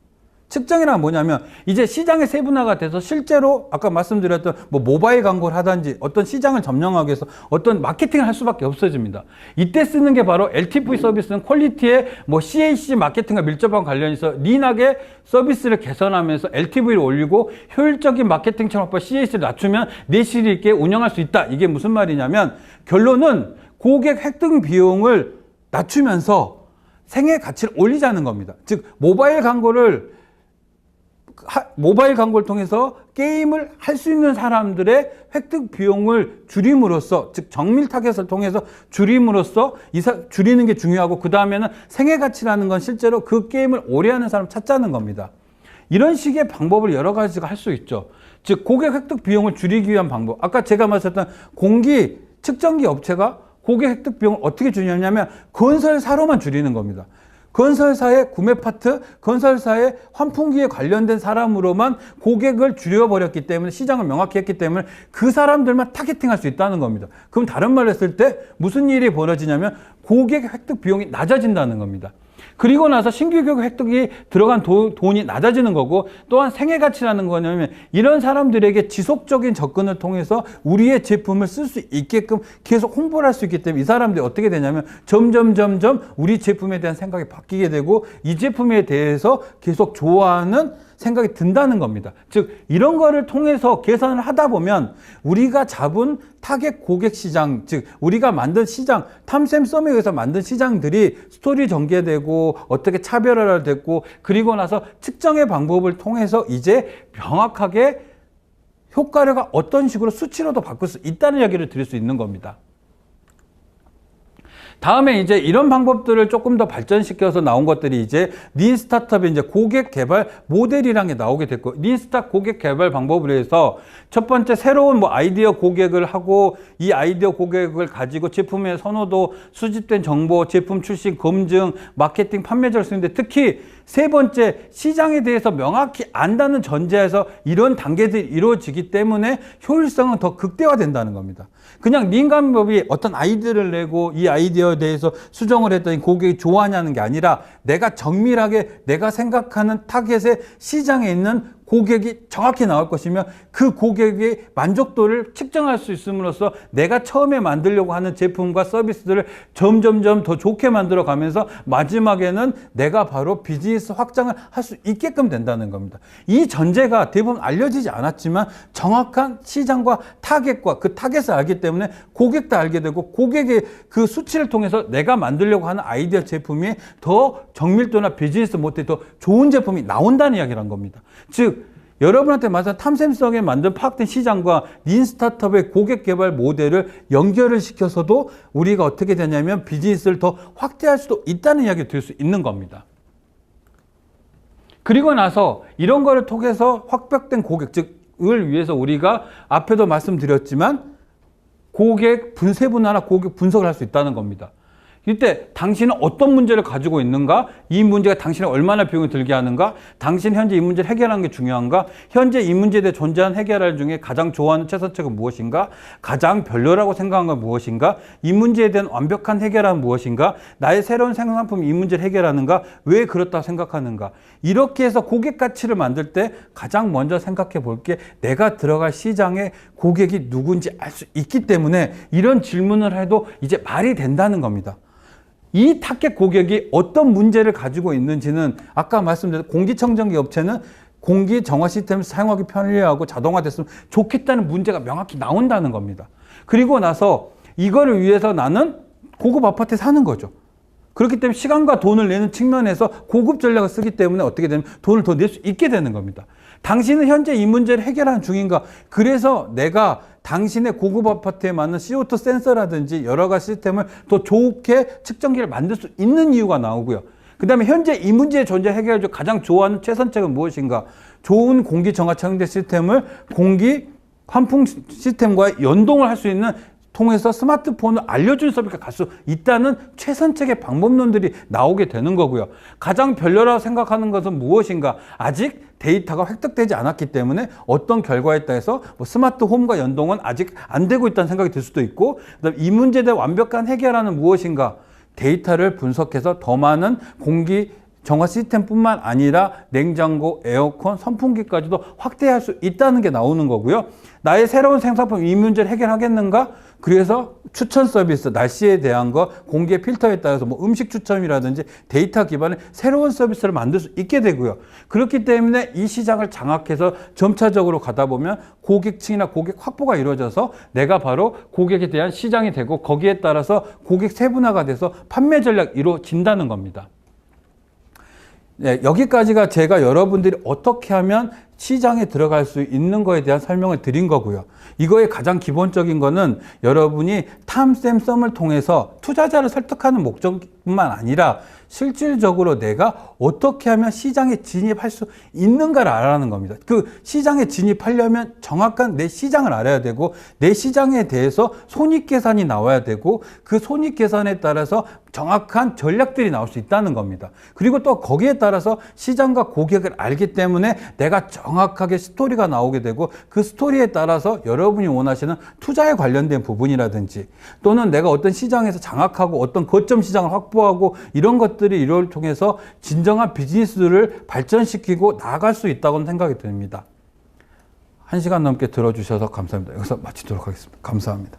측정이란 뭐냐면 이제 시장의 세분화가 돼서 실제로 아까 말씀드렸던 뭐 모바일 광고를 하든지 어떤 시장을 점령하기 위해서 어떤 마케팅을 할 수밖에 없어집니다. 이때 쓰는 게 바로 LTV 서비스는 퀄리티에 뭐 CAC 마케팅과 밀접한 관련이 있어 린하게 서비스를 개선하면서 LTV를 올리고 효율적인 마케팅 창업과 CAC를 낮추면 내실 있게 운영할 수 있다. 이게 무슨 말이냐면 결론은 고객 획득 비용을 낮추면서 생애 가치를 올리자는 겁니다. 즉 모바일 광고를 통해서 게임을 할 수 있는 사람들의 획득 비용을 줄임으로써, 즉 정밀 타겟을 통해서 줄임으로써 줄이는 게 중요하고, 그 다음에는 생애 가치라는 건 실제로 그 게임을 오래 하는 사람 찾자는 겁니다. 이런 식의 방법을 여러 가지가 할 수 있죠. 즉 고객 획득 비용을 줄이기 위한 방법, 아까 제가 말씀드렸던 공기 측정기 업체가 고객 획득 비용을 어떻게 줄이냐면 건설사로만 줄이는 겁니다. 건설사의 구매 파트, 건설사의 환풍기에 관련된 사람으로만 고객을 줄여버렸기 때문에, 시장을 명확히 했기 때문에 그 사람들만 타겟팅할 수 있다는 겁니다. 그럼 다른 말로 했을 때 무슨 일이 벌어지냐면 고객 획득 비용이 낮아진다는 겁니다. 그리고 나서 신규 고객 획득이 들어간 돈이 낮아지는 거고, 또한 생애 가치라는 거냐면 이런 사람들에게 지속적인 접근을 통해서 우리의 제품을 쓸 수 있게끔 계속 홍보를 할 수 있기 때문에 이 사람들이 어떻게 되냐면 점점 우리 제품에 대한 생각이 바뀌게 되고 이 제품에 대해서 계속 좋아하는 생각이 든다는 겁니다. 즉 이런 거를 통해서 계산을 하다 보면 우리가 잡은 타겟 고객 시장, 즉 우리가 만든 시장, 탐샘 썸에 의해서 만든 시장들이 스토리 전개되고 어떻게 차별화됐고, 그리고 나서 측정의 방법을 통해서 이제 명확하게 효과가 어떤 식으로 수치로도 바꿀 수 있다는 이야기를 드릴 수 있는 겁니다. 다음에 이제 이런 방법들을 조금 더 발전시켜서 나온 것들이 이제 린 스타트업의 이제 고객 개발 모델이라는 게 나오게 됐고, 린 스타트 고객 개발 방법으로 해서 첫 번째 새로운 뭐 아이디어 고객을 하고, 이 아이디어 고객을 가지고 제품의 선호도, 수집된 정보, 제품 출시 검증, 마케팅, 판매자를 쓰는데, 특히 세 번째 시장에 대해서 명확히 안다는 전제에서 이런 단계들이 이루어지기 때문에 효율성은 더 극대화된다는 겁니다. 그냥 린감법이 어떤 아이디어를 내고 이 아이디어에 대해서 수정을 했더니 고객이 좋아하냐는 게 아니라 내가 정밀하게 내가 생각하는 타겟의 시장에 있는 고객이 정확히 나올 것이며 그 고객의 만족도를 측정할 수 있음으로써 내가 처음에 만들려고 하는 제품과 서비스들을 점점점 더 좋게 만들어 가면서 마지막에는 내가 바로 비즈니스 확장을 할 수 있게끔 된다는 겁니다. 이 전제가 대부분 알려지지 않았지만 정확한 시장과 타겟과 그 타겟을 알기 때문에 고객도 알게 되고, 고객의 그 수치를 통해서 내가 만들려고 하는 아이디어 제품이 더 정밀도나 비즈니스 모델이 더 좋은 제품이 나온다는 이야기란 겁니다. 즉 여러분한테 맞아 탐샘성에 만든 파악된 시장과 린 스타트업의 고객 개발 모델을 연결을 시켜서도 우리가 어떻게 되냐면 비즈니스를 더 확대할 수도 있다는 이야기를 드릴 수 있는 겁니다. 그리고 나서 이런 거를 통해서 확백된 고객, 즉을 위해서 우리가 앞에도 말씀드렸지만 고객 분세분화나 고객 분석을 할 수 있다는 겁니다. 이때 당신은 어떤 문제를 가지고 있는가? 이 문제가 당신을 얼마나 비용이 들게 하는가? 당신 현재 이 문제를 해결하는 게 중요한가? 현재 이 문제에 대해 존재하는 해결할 중에 가장 좋아하는 최선책은 무엇인가? 가장 별로라고 생각한 건 무엇인가? 이 문제에 대한 완벽한 해결은 무엇인가? 나의 새로운 생산품이 이 문제를 해결하는가? 왜 그렇다고 생각하는가? 이렇게 해서 고객 가치를 만들 때 가장 먼저 생각해 볼 게 내가 들어갈 시장에 고객이 누군지 알 수 있기 때문에 이런 질문을 해도 이제 말이 된다는 겁니다. 이 타겟 고객이 어떤 문제를 가지고 있는지는 아까 말씀드린 공기청정기 업체는 공기 정화 시스템을 사용하기 편리하고 자동화됐으면 좋겠다는 문제가 명확히 나온다는 겁니다. 그리고 나서 이거를 위해서 나는 고급 아파트에 사는 거죠. 그렇기 때문에 시간과 돈을 내는 측면에서 고급 전략을 쓰기 때문에 어떻게 되면 돈을 더 낼 수 있게 되는 겁니다. 당신은 현재 이 문제를 해결하는 중인가? 그래서 내가 당신의 고급 아파트에 맞는 CO2 센서라든지 여러 가지 시스템을 더 좋게 측정기를 만들 수 있는 이유가 나오고요. 그 다음에 현재 이 문제의 존재 해결을 가장 좋아하는 최선책은 무엇인가? 좋은 공기 정화 청정기 시스템을 공기 환풍 시스템과 연동을 할 수 있는 통해서 스마트폰을 알려주는 서비스가 갈 수 있다는 최선책의 방법론들이 나오게 되는 거고요. 가장 별로라고 생각하는 것은 무엇인가? 아직 데이터가 획득되지 않았기 때문에 어떤 결과에 따라서 뭐 스마트 홈과 연동은 아직 안 되고 있다는 생각이 들 수도 있고, 그다음에 이 문제에 대한 완벽한 해결하는 무엇인가? 데이터를 분석해서 더 많은 공기 정화 시스템뿐만 아니라 냉장고, 에어컨, 선풍기까지도 확대할 수 있다는 게 나오는 거고요. 나의 새로운 생산품 이 문제를 해결하겠는가? 그래서 추천 서비스, 날씨에 대한 거, 공기의 필터에 따라서 뭐 음식 추천이라든지 데이터 기반의 새로운 서비스를 만들 수 있게 되고요. 그렇기 때문에 이 시장을 장악해서 점차적으로 가다 보면 고객층이나 고객 확보가 이루어져서 내가 바로 고객에 대한 시장이 되고 거기에 따라서 고객 세분화가 돼서 판매 전략이 이루어진다는 겁니다. 네, 여기까지가 제가 여러분들이 어떻게 하면 시장에 들어갈 수 있는 거에 대한 설명을 드린 거고요. 이거의 가장 기본적인 거는 여러분이 탐쌤썸을 통해서 투자자를 설득하는 목적뿐만 아니라 실질적으로 내가 어떻게 하면 시장에 진입할 수 있는가를 알아라는 겁니다. 그 시장에 진입하려면 정확한 내 시장을 알아야 되고 내 시장에 대해서 손익계산이 나와야 되고 그 손익계산에 따라서 정확한 전략들이 나올 수 있다는 겁니다. 그리고 또 거기에 따라서 시장과 고객을 알기 때문에 내가 정확하게 스토리가 나오게 되고 그 스토리에 따라서 여러분이 원하시는 투자에 관련된 부분이라든지 또는 내가 어떤 시장에서 장악하고 어떤 거점 시장을 확보하고 이런 것들이 이걸 통해서 진정한 비즈니스를 발전시키고 나아갈 수 있다고 생각이 듭니다. 1시간 넘게 들어주셔서 감사합니다. 여기서 마치도록 하겠습니다. 감사합니다.